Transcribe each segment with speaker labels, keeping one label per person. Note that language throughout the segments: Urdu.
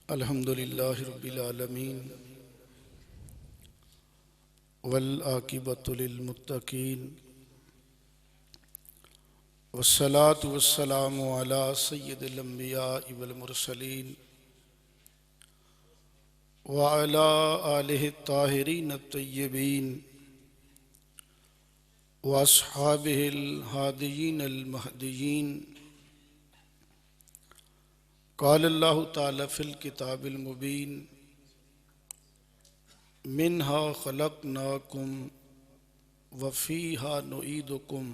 Speaker 1: الحمد للہ رب العالمین والعاقبۃ للمتقین والصلاة والسلام علی سید الانبیاء والمرسلین وعلی آلہ الطاہرین الطیبین واصحابہ الہادیین المہدیین۔ قال اللہ تعالی فی الکتاب المبین منہا خلقناکم وفیہا نعیدکم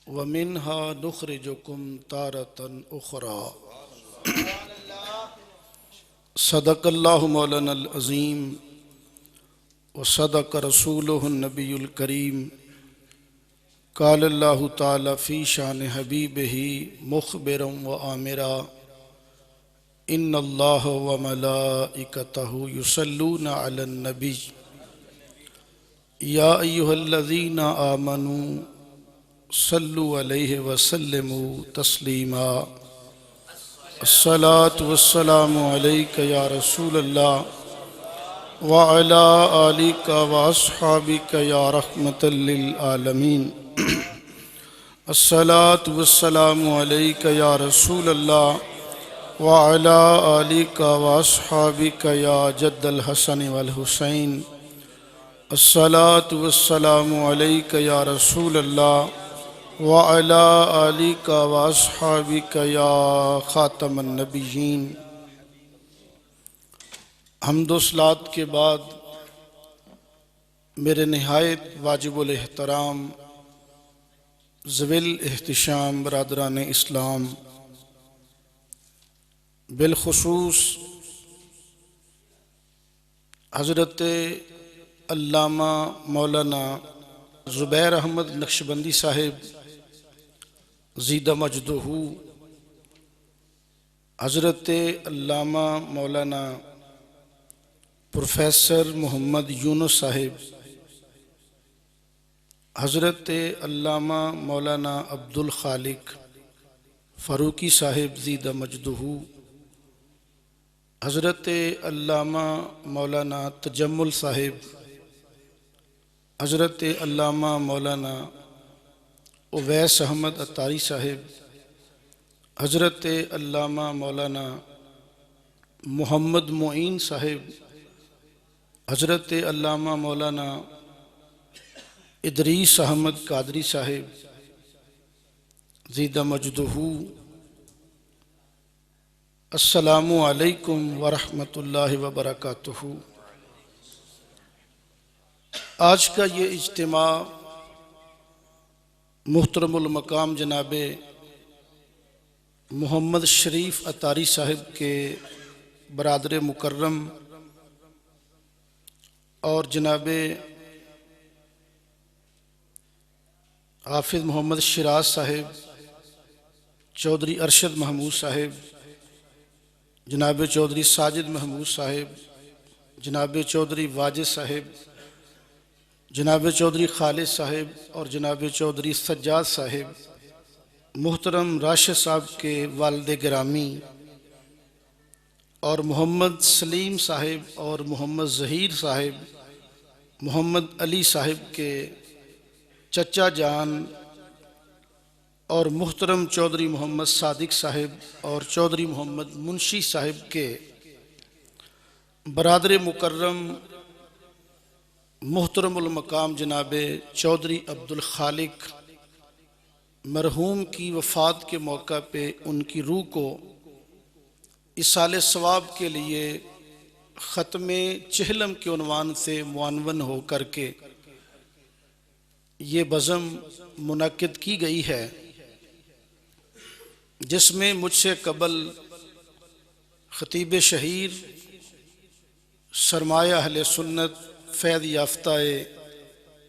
Speaker 1: ومنہا نخرجکم تارۃ اخری۔ صدق اللہ مولانا العظیم وصدق رسولہ النبی الکریم۔ قال اللہ تعالی فی شان حبیبہ مخبرا وآمرا ان اللہ وملائکتہ یصلون علی النبی یا ایہا الذین آمنوا صلوا علیہ وسلموا تسلیما۔ الصلاة والسلام علیک یا رسول اللہ وعلی آلک واصحابک یا رحمۃ للعالمین۔ الصلاة والسلام علیک یا رسول اللہ وعلی آلک واصحابک یا جد الحسن والحسین۔ الصلاة والسلام علیک یا رسول اللہ وعلی آلک واصحابک یا خاتم النبیین۔ حمد و صلوات کے بعد میرے نہایت واجب الاحترام ذوی الاحتشام برادران اسلام، بالخصوص حضرت علامہ مولانا زبیر احمد نقشبندی صاحب زیدہ مجدہ، حضرت علامہ مولانا پروفیسر محمد یونس صاحب، حضرت علامہ مولانا عبد الخالق فاروقی صاحب زیدہ مجدہ، حضرت علامہ مولانا تجمل صاحب، حضرت علامہ مولانا اویس احمد عطاری صاحب، حضرت علامہ مولانا محمد معین صاحب، حضرت علامہ مولانا ادریس احمد قادری صاحب زیدہ مجدہ، السلام علیکم ورحمۃ اللہ وبرکاتہ۔ آج کا یہ اجتماع محترم المقام جناب محمد شریف عطاری صاحب کے برادر مکرم اور جناب حافظ محمد شیراز صاحب، چودھری ارشد محمود صاحب، جناب چودھری ساجد محمود صاحب، جناب چودھری واجد صاحب، جناب چودھری خالد صاحب اور جناب چودھری سجاد صاحب، محترم راشد صاحب کے والد گرامی اور محمد سلیم صاحب اور محمد ظہیر صاحب، محمد علی صاحب کے چچا جان اور محترم چودھری محمد صادق صاحب اور چودھری محمد منشی صاحب کے برادر مکرم محترم المقام جناب چودھری عبد الخالق، مرحوم کی وفات کے موقع پہ ان کی روح کو ایصال ثواب کے لیے ختم چہلم کے عنوان سے معنون ہو کر کے یہ بزم منعقد کی گئی ہے، جس میں مجھ سے قبل خطیب شہیر سرمایہ اہل سنت فیض یافتہ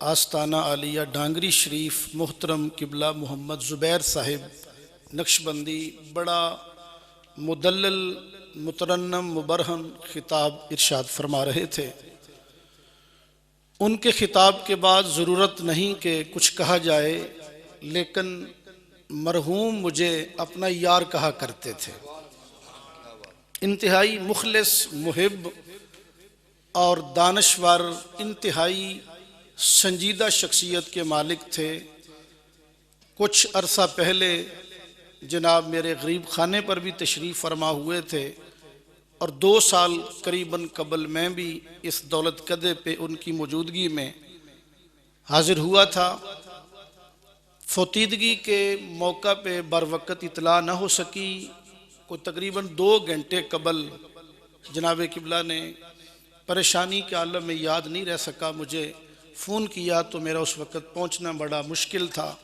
Speaker 1: آستانہ عالیہ ڈانگری شریف محترم قبلہ محمد زبیر صاحب نقشبندی بڑا مدلل مترنم مبرہن خطاب ارشاد فرما رہے تھے۔ ان کے خطاب کے بعد ضرورت نہیں کہ کچھ کہا جائے، لیکن مرحوم مجھے اپنا یار کہا کرتے تھے، انتہائی مخلص، محب اور دانشور، انتہائی سنجیدہ شخصیت کے مالک تھے۔ کچھ عرصہ پہلے جناب میرے غریب خانے پر بھی تشریف فرما ہوئے تھے، اور 2 سال قریباً قبل میں بھی اس دولت کدے پہ ان کی موجودگی میں حاضر ہوا تھا۔ فوتیدگی کے موقع پہ بروقت اطلاع نہ ہو سکی، کوئی تقریباً 2 گھنٹے قبل جناب قبلہ نے پریشانی کے عالم میں یاد نہیں رہ سکا، مجھے فون کیا تو میرا اس وقت پہنچنا بڑا مشکل تھا،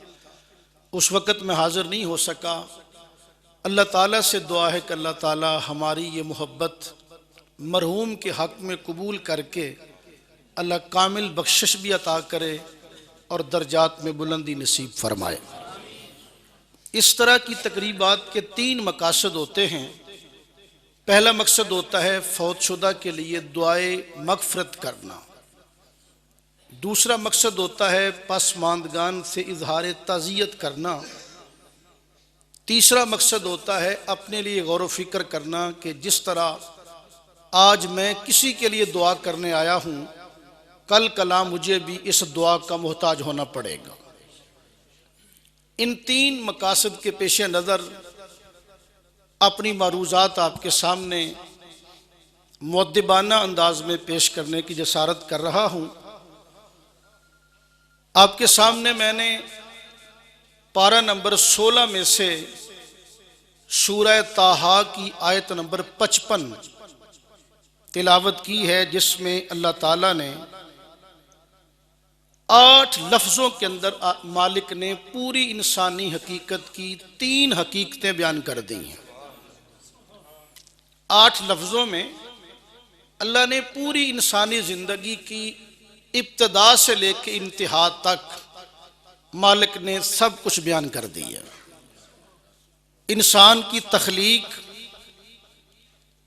Speaker 1: اس وقت میں حاضر نہیں ہو سکا۔ اللہ تعالیٰ سے دعا ہے کہ اللہ تعالیٰ ہماری یہ محبت مرحوم کے حق میں قبول کر کے اللہ کامل بخشش بھی عطا کرے اور درجات میں بلندی نصیب فرمائے۔ اس طرح کی تقریبات کے 3 مقاصد ہوتے ہیں۔ پہلا مقصد ہوتا ہے فوت شدہ کے لیے دعائے مغفرت کرنا، دوسرا مقصد ہوتا ہے پسماندگان سے اظہار تعزیت کرنا، تیسرا مقصد ہوتا ہے اپنے لیے غور و فکر کرنا کہ جس طرح آج میں کسی کے لیے دعا کرنے آیا ہوں، کل کلا مجھے بھی اس دعا کا محتاج ہونا پڑے گا۔ ان 3 مقاصد کے پیش نظر اپنی معروضات آپ کے سامنے مؤدبانہ انداز میں پیش کرنے کی جسارت کر رہا ہوں۔ آپ کے سامنے میں نے پارہ نمبر 16 میں سے سورہ طٰہٰ کی آیت نمبر 55 تلاوت کی ہے، جس میں اللہ تعالیٰ نے 8 لفظوں کے اندر مالک نے پوری انسانی حقیقت کی 3 حقیقتیں بیان کر دی ہیں۔ 8 لفظوں میں اللہ نے پوری انسانی زندگی کی ابتدا سے لے کے انتہا تک مالک نے سب کچھ بیان کر دیا۔ انسان کی تخلیق،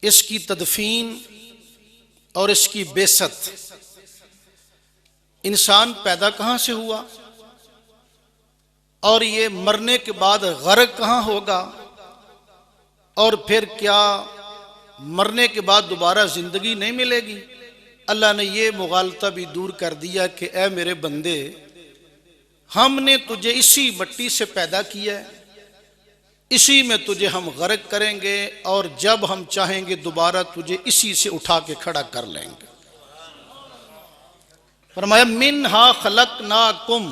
Speaker 1: اس کی تدفین اور اس کی بعثت۔ انسان پیدا کہاں سے ہوا اور یہ مرنے کے بعد غرق کہاں ہوگا، اور پھر کیا مرنے کے بعد دوبارہ زندگی نہیں ملے گی؟ اللہ نے یہ مغالطہ بھی دور کر دیا کہ اے میرے بندے، ہم نے تجھے اسی مٹی سے پیدا کیا ہے، اسی میں تجھے ہم غرق کریں گے، اور جب ہم چاہیں گے دوبارہ تجھے اسی سے اٹھا کے کھڑا کر لیں گے۔ فرمایا منہا خلقناکم،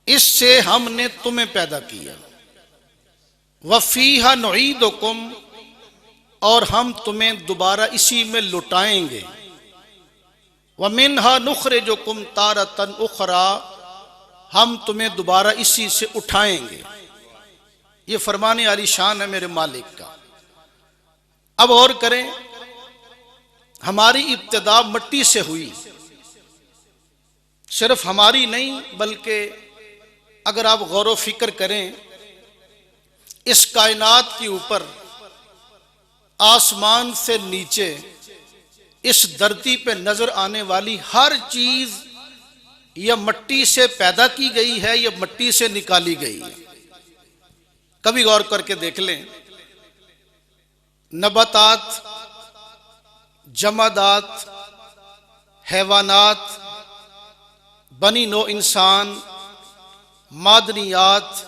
Speaker 1: اس سے ہم نے تمہیں پیدا کیا، وفیہا نعیدکم، اور ہم تمہیں دوبارہ اسی میں لٹائیں گے، ومنہا نخرجکم تارۃ اخری، ہم تمہیں دوبارہ اسی سے اٹھائیں گے۔ یہ فرمانے عالی شان ہے میرے مالک کا۔ اب غور کریں، ہماری ابتدا مٹی سے ہوئی، صرف ہماری نہیں بلکہ اگر آپ غور و فکر کریں، اس کائنات کے اوپر، آسمان سے نیچے، اس دھرتی پہ نظر آنے والی ہر چیز یا مٹی سے پیدا کی گئی ہے یا مٹی سے نکالی گئی ہے۔ کبھی غور کر کے دیکھ لیں، نباتات، جمادات، حیوانات، بنی نوع انسان، معدنیات،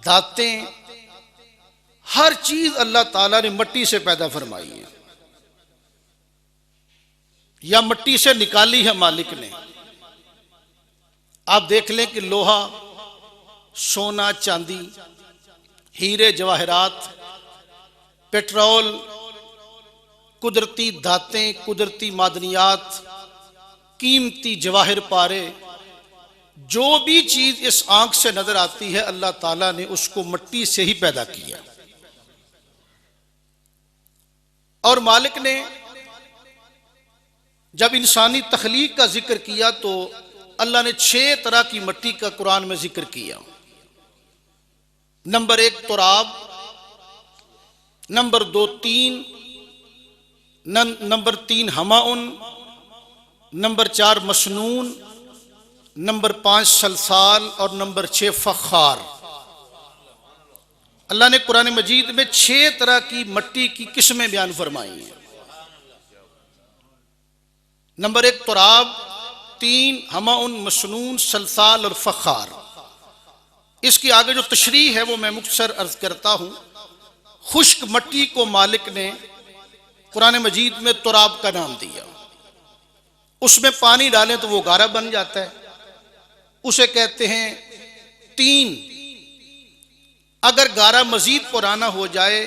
Speaker 1: دھاتیں، ہر چیز اللہ تعالیٰ نے مٹی سے پیدا فرمائی ہے یا مٹی سے نکالی ہے مالک نے۔ آپ دیکھ لیں کہ لوہا، سونا، چاندی، ہیرے جواہرات، پیٹرول، قدرتی دھاتیں، قدرتی معدنیات، قیمتی جواہر پارے، جو بھی چیز اس آنکھ سے نظر آتی ہے اللہ تعالیٰ نے اس کو مٹی سے ہی پیدا کیا۔ اور مالک نے جب انسانی تخلیق کا ذکر کیا تو اللہ نے 6 طرح کی مٹی کا قرآن میں ذکر کیا۔ نمبر 1 تراب، نمبر 2 تین، نمبر 3 ہماؤن، نمبر 4 مسنون، نمبر 5 سلسال، اور نمبر 6 فخار۔ اللہ نے قرآن مجید میں 6 طرح کی مٹی کی قسمیں بیان فرمائی ہیں۔ نمبر 1 تراب، 3 ہماء مسنون، سلسال اور فخار۔ اس کی آگے جو تشریح ہے وہ میں مختصر عرض کرتا ہوں۔ خشک مٹی کو مالک نے قرآن مجید میں تراب کا نام دیا۔ اس میں پانی ڈالیں تو وہ گارا بن جاتا ہے، اسے کہتے ہیں 3۔ اگر گارا مزید پرانا ہو جائے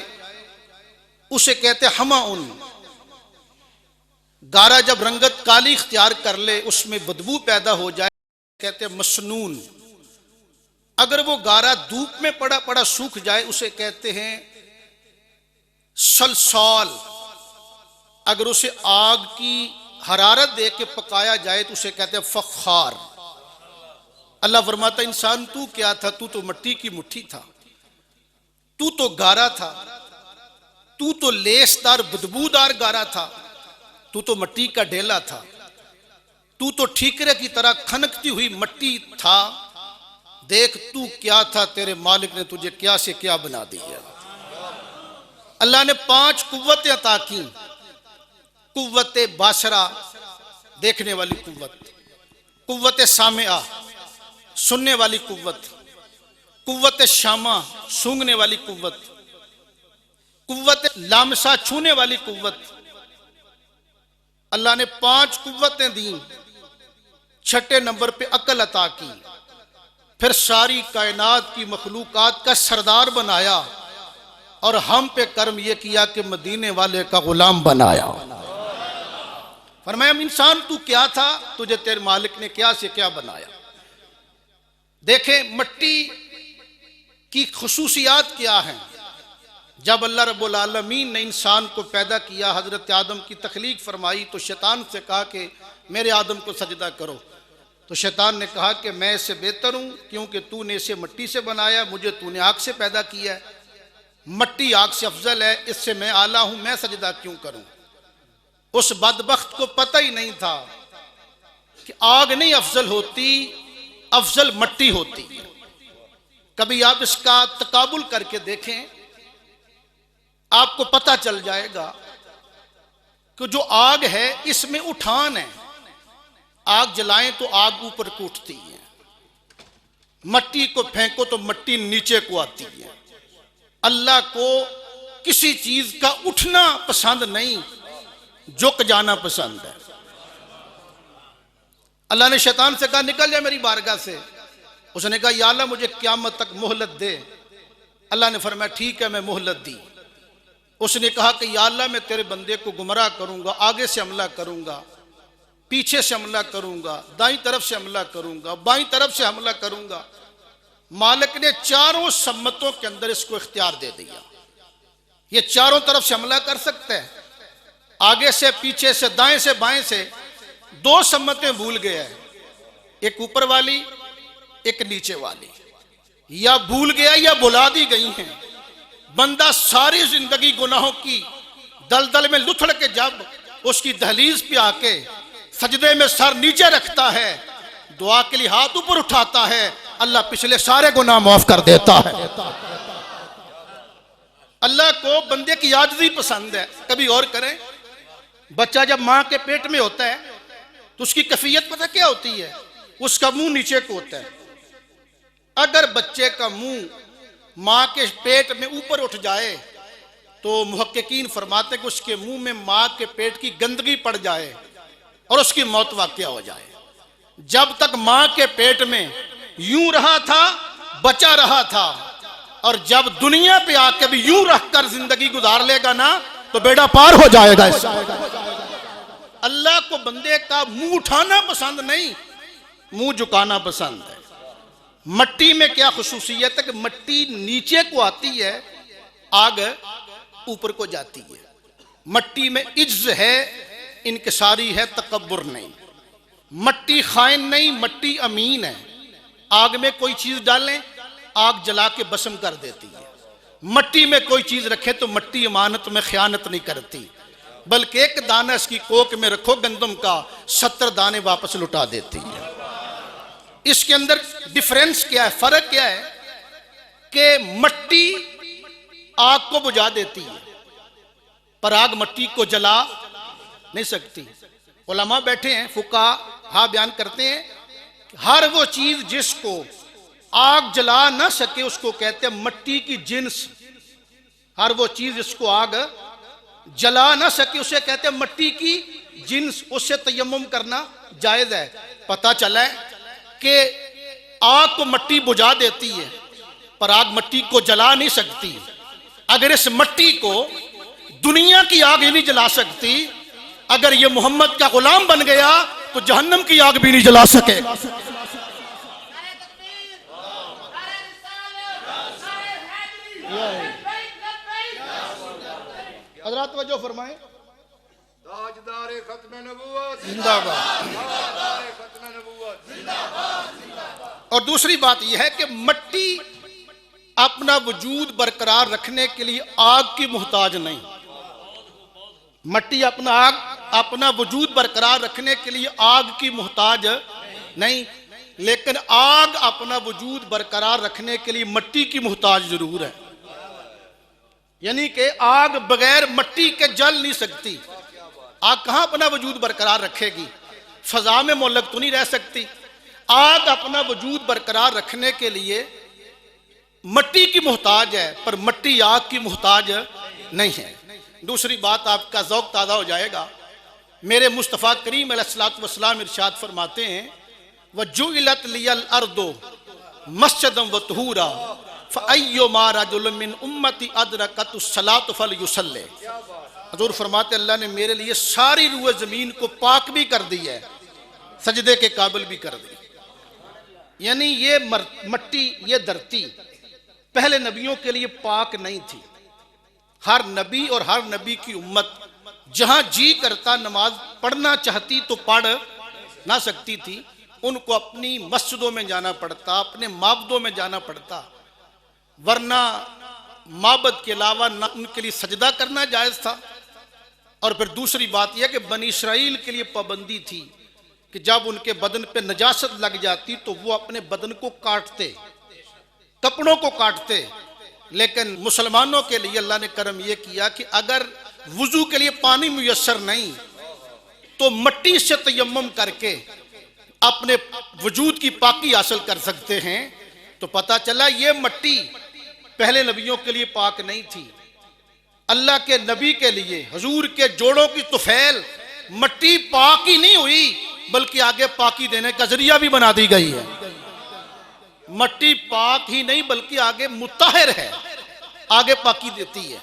Speaker 1: اسے کہتے ہیں ہماء۔ گارا جب رنگت کالی اختیار کر لے، اس میں بدبو پیدا ہو جائے، کہتے ہیں مسنون۔ اگر وہ گارا دھوپ میں پڑا پڑا سوکھ جائے اسے کہتے ہیں سلسال۔ اگر اسے آگ کی حرارت دے کے پکایا جائے تو اسے کہتے ہیں فخار۔ اللہ فرماتا ہے انسان تو کیا تھا؟ تو مٹی کی مٹھی تھا، تو گارا تھا، تو لیس دار بدبودار گارا تھا، تو مٹی کا ڈھیلا تھا، تو ٹھیکرے کی طرح کھنکتی ہوئی مٹی تھا۔ دیکھ تو کیا تھا، تیرے مالک نے تجھے کیا سے کیا بنا دیا۔ اللہ نے 5 قوتیں عطا کی۔ قوت باصرہ، دیکھنے والی قوت، قوت سامعہ، سننے والی قوت، قوت شامہ، سونگنے والی قوت، قوت لامسہ، چھونے والی قوت۔ اللہ نے 5 قوتیں دیں، 6 نمبر پہ عقل عطا کی، پھر ساری کائنات کی مخلوقات کا سردار بنایا، اور ہم پہ کرم یہ کیا کہ مدینے والے کا غلام بنایا۔ فرمایا انسان تو کیا تھا، تجھے تیرے مالک نے کیا سے کیا بنایا۔ دیکھیں مٹی کی خصوصیات کیا ہیں۔ جب اللہ رب العالمین نے انسان کو پیدا کیا، حضرت آدم کی تخلیق فرمائی، تو شیطان سے کہا کہ میرے آدم کو سجدہ کرو۔ تو شیطان نے کہا کہ میں اس سے بہتر ہوں، کیونکہ تو نے اسے مٹی سے بنایا، مجھے تو نے آگ سے پیدا کیا ہے، مٹی آگ سے افضل ہے، اس سے میں اعلیٰ ہوں، میں سجدہ کیوں کروں۔ اس بدبخت کو پتہ ہی نہیں تھا کہ آگ نہیں افضل ہوتی، افضل مٹی ہوتی ہے۔ کبھی آپ اس کا تقابل کر کے دیکھیں، آپ کو پتہ چل جائے گا کہ جو آگ ہے اس میں اٹھان ہے، آگ جلائیں تو آگ اوپر کو اٹھتی ہے، مٹی کو پھینکو تو مٹی نیچے کو آتی ہے۔ اللہ کو کسی چیز کا اٹھنا پسند نہیں، جھک جانا پسند ہے۔ اللہ نے شیطان سے کہا نکل جا میری بارگاہ سے۔ اس نے کہا یا اللہ مجھے قیامت تک مہلت دے۔ اللہ نے فرمایا ٹھیک ہے، میں مہلت دی۔ اس نے کہا کہ یا اللہ میں تیرے بندے کو گمراہ کروں گا، آگے سے حملہ کروں گا، پیچھے سے حملہ کروں گا، دائیں طرف سے حملہ کروں گا، بائیں طرف سے حملہ کروں گا۔ مالک نے چاروں سمتوں کے اندر اس کو اختیار دے دیا، یہ چاروں طرف سے حملہ کر سکتا ہے، آگے سے، پیچھے سے، دائیں سے، بائیں سے۔ 2 سمتیں بھول گیا ہے، ایک اوپر والی، ایک نیچے والی، یا بھول گیا یا بلا دی گئی ہیں۔ بندہ ساری زندگی گناہوں کی دلدل میں لتھڑ کے جب اس کی دہلیز پہ آ کے سجدے میں سر نیچے رکھتا ہے، دعا کے لیے ہاتھ اوپر اٹھاتا ہے، اللہ پچھلے سارے گناہ معاف کر دیتا ہے۔ اللہ کو بندے کی عاجزی پسند ہے۔ کبھی اور کریں، بچہ جب ماں کے پیٹ میں ہوتا ہے تو اس کی کیفیت پتہ کیا ہوتی ہے؟ اس کا منہ نیچے کو ہوتا ہے۔ اگر بچے کا منہ ماں کے پیٹ میں اوپر اٹھ جائے تو محققین فرماتے ہیں کہ اس کے منہ میں ماں کے پیٹ کی گندگی پڑ جائے اور اس کی موت واقع ہو جائے۔ جب تک ماں کے پیٹ میں یوں رہا تھا بچا رہا تھا، اور جب دنیا پہ آ کے بھی یوں رکھ کر زندگی گزار لے گا نا تو بیڑا پار ہو جائے گا۔ اللہ کو بندے کا منہ اٹھانا پسند نہیں، منہ جھکانا پسند ہے۔ مٹی میں کیا خصوصیت ہے کہ مٹی نیچے کو آتی ہے، آگ اوپر کو جاتی ہے۔ مٹی میں عجز ہے، انکساری ہے، تکبر نہیں۔ مٹی خائن نہیں، مٹی امین ہے۔ آگ میں کوئی چیز ڈالیں، آگ جلا کے بسم کر دیتی ہے۔ مٹی میں کوئی چیز رکھے تو مٹی امانت میں خیانت نہیں کرتی، بلکہ ایک دانہ اس کی کوک میں رکھو گندم کا، 70 دانے واپس لٹا دیتی ہے۔ اس کے اندر ڈیفرنس کیا ہے، فرق کیا ہے کہ مٹی آگ کو بجھا دیتی ہے پر آگ مٹی کو جلا نہیں سکتی۔ علماء بیٹھے ہیں، فقہا بیان کرتے ہیں کہ ہر وہ چیز جس کو آگ جلا نہ سکے اس کو کہتے ہیں مٹی کی جنس۔ ہر وہ چیز جس کو آگ جلا نہ سکے اسے کہتے ہیں مٹی کی جنس، اس سے تیمم کرنا جائز ہے۔ پتہ چلا ہے کہ آگ کو مٹی بجھا دیتی ہے پر آگ مٹی کو جلا نہیں سکتی۔ اگر اس مٹی کو دنیا کی آگ ہی نہیں جلا سکتی، اگر یہ محمد کا غلام بن گیا تو جہنم کی آگ بھی نہیں جلا سکے۔ حضرات توجہ فرمائیں،
Speaker 2: تاجدار ختم نبوت
Speaker 1: زندہ باد۔
Speaker 2: تاجدار ختم نبوت
Speaker 1: اور دوسری بات یہ ہے کہ مٹی اپنا وجود برقرار رکھنے کے لیے آگ کی محتاج نہیں۔ مٹی اپنا وجود برقرار رکھنے کے لیے آگ کی محتاج نہیں، لیکن آگ اپنا وجود برقرار رکھنے کے لیے مٹی کی محتاج ضرور ہے۔ یعنی کہ آگ بغیر مٹی کے جل نہیں سکتی۔ آگ کہاں اپنا وجود برقرار رکھے گی؟ فضا میں معلق تو نہیں رہ سکتی۔ آگ اپنا وجود برقرار رکھنے کے لیے مٹی کی محتاج ہے پر مٹی آگ کی محتاج نہیں ہے۔ دوسری بات، آپ کا ذوق تازہ ہو جائے گا، میرے مصطفیٰ کریم علیہ الصلوۃ والسلام ارشاد فرماتے ہیں وَجُعِلَتْ لِيَ الْأَرْضُ مَسْجِدًا وَطُهُورًا فَأَيُّمَا رَجُلٌ مِّنْ أُمَّتِي أَدْرَكَتْهُ الصَّلَاةُ فَلْيُصَلِّ۔ حضور فرماتے اللہ نے میرے لیے ساری روح زمین کو پاک بھی کر دی ہے، سجدے کے قابل بھی کر دی۔ یعنی یہ مٹی، یہ دھرتی پہلے نبیوں کے لیے پاک نہیں تھی۔ ہر نبی اور ہر نبی کی امت جہاں جی کرتا نماز پڑھنا چاہتی تو پڑھ نہ سکتی تھی، ان کو اپنی مسجدوں میں جانا پڑتا، اپنے معبدوں میں جانا پڑتا، ورنہ معبد کے علاوہ نہ ان کے لیے سجدہ کرنا جائز تھا۔ اور پھر دوسری بات یہ کہ بنی اسرائیل کے لیے پابندی تھی کہ جب ان کے بدن پہ نجاست لگ جاتی تو وہ اپنے بدن کو کاٹتے، کپڑوں کو کاٹتے۔ لیکن مسلمانوں کے لیے اللہ نے کرم یہ کیا کہ اگر وضو کے لیے پانی میسر نہیں تو مٹی سے تیمم کر کے اپنے وجود کی پاکی حاصل کر سکتے ہیں۔ تو پتہ چلا یہ مٹی پہلے نبیوں کے لیے پاک نہیں تھی، اللہ کے نبی کے لیے حضور کے جوڑوں کی طفیل مٹی پاک ہی نہیں ہوئی بلکہ آگے پاکی دینے کا ذریعہ بھی بنا دی گئی ہے۔ مٹی پاک ہی نہیں بلکہ آگے مطہر ہے، آگے پاکی دیتی ہے۔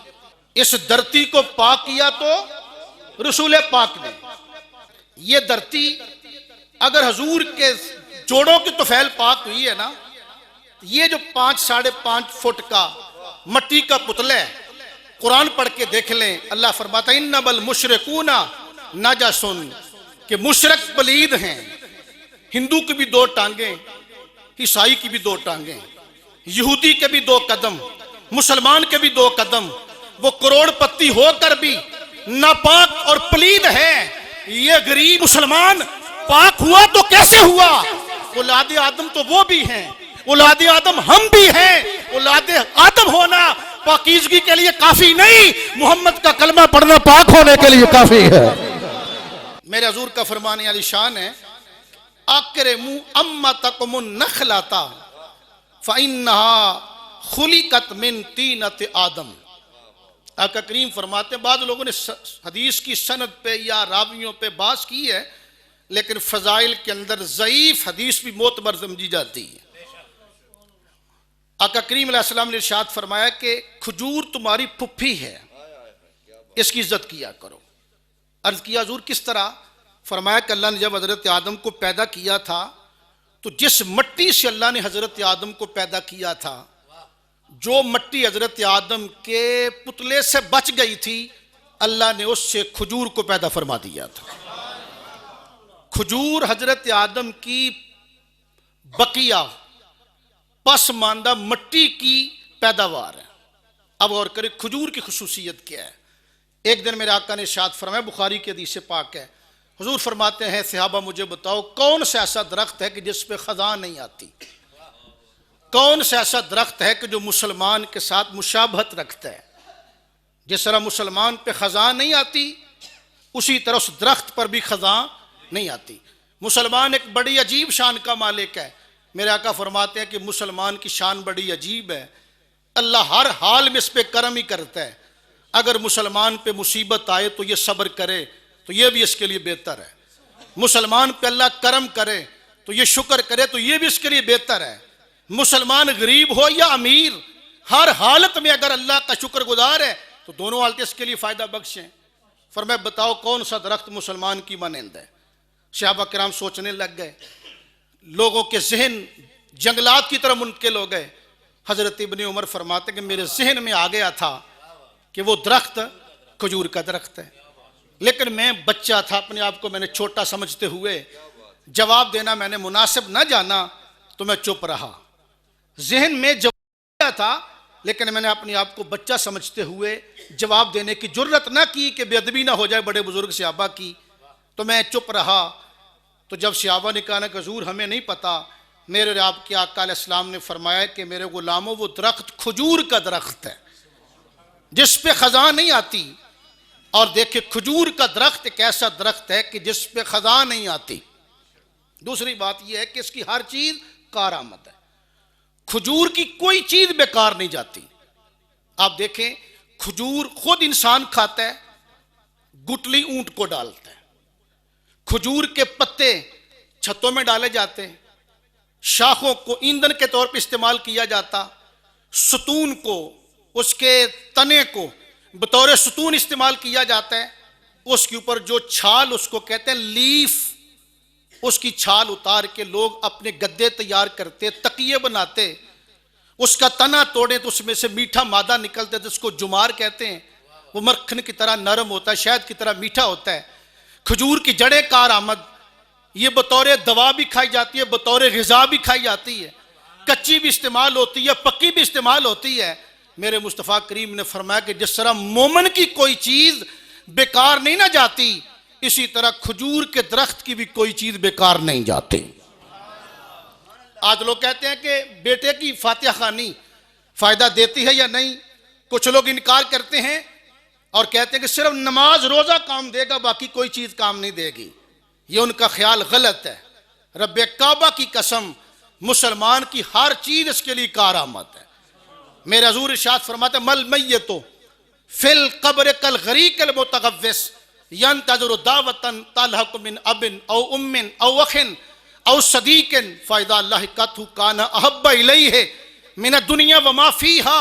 Speaker 1: اس دھرتی کو پاک کیا تو رسول پاک نے۔ یہ دھرتی اگر حضور کے جوڑوں کی طفیل پاک ہوئی ہے نا، یہ جو 5.5 فٹ کا مٹی کا پتلا ہے، قرآن پڑھ کے دیکھ لیں، اللہ فرماتا ہے انما المشرکون نجس، کہ مشرک پلید ہیں۔ ہندو کی بھی 2 ٹانگیں، عیسائی کی بھی 2 ٹانگیں، یہودی کے بھی 2 قدم، مسلمان کے بھی 2 قدم، وہ کروڑ پتی ہو کر بھی ناپاک اور پلید ہے۔ یہ غریب مسلمان پاک ہوا تو کیسے ہوا؟ اولاد آدم تو وہ بھی ہیں، اولاد آدم ہم بھی ہیں۔ اولاد آدم ہونا پاکیزگی کے لیے کافی نہیں، محمد کا کلمہ پڑھنا پاک ہونے کے لیے کافی ہے۔ میرے حضور کا فرمان علی شان ہے اکرموا امتکم النخلۃ فانھا خلقت من طینۃ آدم۔ آقا کریم فرماتے ہیں بعض لوگوں نے حدیث کی سند پہ یا راویوں پہ بحث کی ہے، لیکن فضائل کے اندر ضعیف حدیث بھی معتبر سمجھی جاتی ہے۔ آقا کریم علیہ السلام نے ارشاد فرمایا کہ کھجور تمہاری پھپھی ہے، اس کی عزت کیا کرو۔ عرض کیا حضور کس طرح؟ فرمایا کہ اللہ نے جب حضرت آدم کو پیدا کیا تھا تو جس مٹی سے اللہ نے حضرت آدم کو پیدا کیا تھا، جو مٹی حضرت آدم کے پتلے سے بچ گئی تھی، اللہ نے اس سے کھجور کو پیدا فرما دیا تھا۔ کھجور حضرت آدم کی بقیہ پسماندہ مٹی کی پیداوار ہے۔ اب اور کرے کھجور کی خصوصیت کیا ہے؟ ایک دن میرے آقا نے ارشاد فرمایا، بخاری کی حدیث پاک ہے، حضور فرماتے ہیں صحابہ مجھے بتاؤ کون سا ایسا درخت ہے کہ جس پہ خزاں نہیں آتی؟ کون سا ایسا درخت ہے کہ جو مسلمان کے ساتھ مشابہت رکھتا ہے؟ جس طرح مسلمان پہ خزاں نہیں آتی اسی طرح اس درخت پر بھی خزاں نہیں آتی۔ مسلمان ایک بڑی عجیب شان کا مالک ہے۔ میرے آقا فرماتے ہیں کہ مسلمان کی شان بڑی عجیب ہے، اللہ ہر حال میں اس پہ کرم ہی کرتا ہے۔ اگر مسلمان پہ مصیبت آئے تو یہ صبر کرے تو یہ بھی اس کے لیے بہتر ہے، مسلمان پہ اللہ کرم کرے تو یہ شکر کرے تو یہ بھی اس کے لیے بہتر ہے۔ مسلمان غریب ہو یا امیر، ہر حالت میں اگر اللہ کا شکر گزار ہے تو دونوں حالتیں اس کے لیے فائدہ بخش ہیں۔ فرمایا بتاؤ کون سا درخت مسلمان کی مانند ہے؟ صحابہ کرام سوچنے لگ گئے، لوگوں کے ذہن جنگلات کی طرف منتقل ہو گئے۔ حضرت ابن عمر فرماتے کہ میرے ذہن میں آ گیا تھا کہ وہ درخت کھجور کا درخت ہے، لیکن میں بچہ تھا، اپنے آپ کو میں نے چھوٹا سمجھتے ہوئے جواب دینا میں نے مناسب نہ جانا تو میں چپ رہا۔ ذہن میں جواب تھا لیکن میں نے اپنے آپ کو بچہ سمجھتے ہوئے جواب دینے کی جرت نہ کی کہ بے ادبی نہ ہو جائے بڑے بزرگ صحابہ کی، تو میں چپ رہا۔ تو جب صحابہ نے کہا کہ حضور ہمیں نہیں پتا، میرے اور آپ کے آقا علیہ السلام نے فرمایا کہ میرے غلاموں وہ درخت کھجور کا درخت ہے جس پہ خزاں نہیں آتی۔ اور دیکھیں کھجور کا درخت ایک ایسا درخت ہے کہ جس پہ خزاں نہیں آتی۔ دوسری بات یہ ہے کہ اس کی ہر چیز کارآمد ہے، کھجور کی کوئی چیز بیکار نہیں جاتی۔ آپ دیکھیں کھجور خود انسان کھاتا ہے، گٹلی اونٹ کو ڈالتا ہے، کھجور کے پتے چھتوں میں ڈالے جاتے ہیں، شاخوں کو ایندھن کے طور پر استعمال کیا جاتا، ستون کو، اس کے تنے کو بطور ستون استعمال کیا جاتا ہے، اس کے اوپر جو چھال اس کو کہتے ہیں لیف، اس کی چھال اتار کے لوگ اپنے گدے تیار کرتے، تکیے بناتے، اس کا تنا توڑیں تو اس میں سے میٹھا مادہ نکلتا ہے جس کو جمار کہتے ہیں، وہ مکھن کی طرح نرم ہوتا ہے، شہد کی طرح میٹھا ہوتا ہے۔ کھجور کی جڑیں کارآمد، یہ بطور دوا بھی کھائی جاتی ہے، بطور غذا بھی کھائی جاتی ہے، کچی بھی استعمال ہوتی ہے، پکی بھی استعمال ہوتی ہے۔ میرے مصطفیٰ کریم نے فرمایا کہ جس طرح مومن کی کوئی چیز بیکار نہیں نہ جاتی، اسی طرح کھجور کے درخت کی بھی کوئی چیز بیکار نہیں جاتی۔ آج لوگ کہتے ہیں کہ بیٹے کی فاتحہ خوانی فائدہ دیتی ہے یا نہیں، کچھ لوگ انکار کرتے ہیں اور کہتے ہیں کہ صرف نماز روزہ کام دے گا باقی کوئی چیز کام نہیں دے گی۔ یہ ان کا خیال غلط ہے۔ رب کعبہ کی قسم مسلمان کی ہر چیز اس کے لیے کارآمد ہے۔ میرے حضور ارشاد فرماتے مل میتو فی القبر کالغریق المتغوث ینتظر دعوتا تلحق من اب او ام او اخ او صدیق فاذا لحقته کان احب الیہ من الدنیا وما فیہا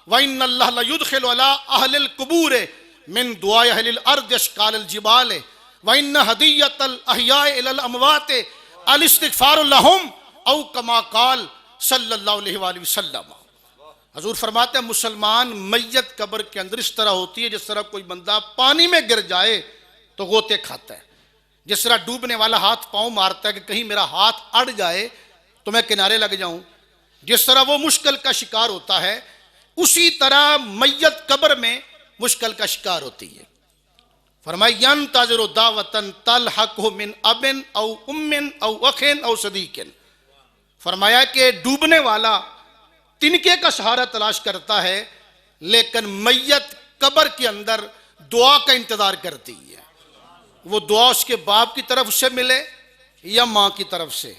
Speaker 1: وان اللہ لیدخل علی اہل القبور من دعاء اہل الارض اشکال الجبال وان ہدیۃ الاحیاء الی الاموات الاستغفار لهم او کما قال صلی اللہ علیہ وآلہ وسلم۔ حضور فرماتے ہیں مسلمان میت قبر کے اندر اس طرح ہوتی ہے جس طرح کوئی بندہ پانی میں گر جائے تو غوطے کھاتا ہے، جس طرح ڈوبنے والا ہاتھ پاؤں مارتا ہے کہ کہیں میرا ہاتھ اڑ جائے تو میں کنارے لگ جاؤں، جس طرح وہ مشکل کا شکار ہوتا ہے اسی طرح میت قبر میں مشکل کا شکار ہوتی ہے۔ فرمایا ینتظر دعوتا تلحقہ من اب او ام او اخ او صدیق، فرمایا کہ ڈوبنے والا تنکے کا سہارا تلاش کرتا ہے لیکن میت قبر کے اندر دعا کا انتظار کرتی ہے، وہ دعا اس کے باپ کی طرف سے ملے یا ماں کی طرف سے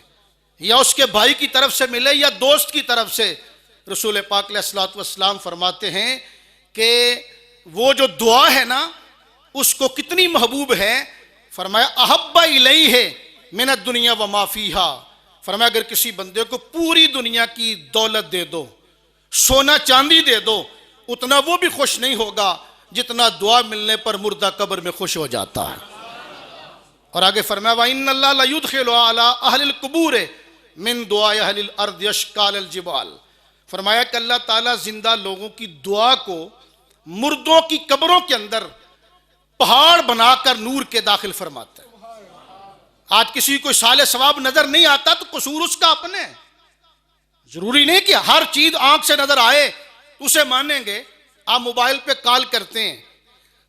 Speaker 1: یا اس کے بھائی کی طرف سے ملے یا دوست کی طرف سے۔ رسول پاک علیہ الصلوۃ والسلام فرماتے ہیں کہ وہ جو دعا ہے نا اس کو کتنی محبوب ہے، فرمایا احب الیہ من الدنیا وما فیہا، فرمایا اگر کسی بندے کو پوری دنیا کی دولت دے دو، سونا چاندی دے دو، اتنا وہ بھی خوش نہیں ہوگا جتنا دعا ملنے پر مردہ قبر میں خوش ہو جاتا ہے۔ اور آگے فرمایا وَإِنَّ اللَّهَ لَيُدْخِلُ عَلَىٰ أَهْلِ الْقُبُورِ مِن دُعَاءِ أَهْلِ الْأَرْضِ أَشْكَالَ الْجِبَالِ، فرمایا کہ اللہ تعالیٰ زندہ لوگوں کی دعا کو مردوں کی قبروں کے اندر پہاڑ بنا کر نور کے داخل فرماتا ہے۔ آج کسی کو سال ثواب نظر نہیں آتا تو قصور اس کا اپنے ہے، ضروری نہیں کہ ہر چیز آنکھ سے نظر آئے اسے مانیں گے۔ آپ موبائل پہ کال کرتے ہیں،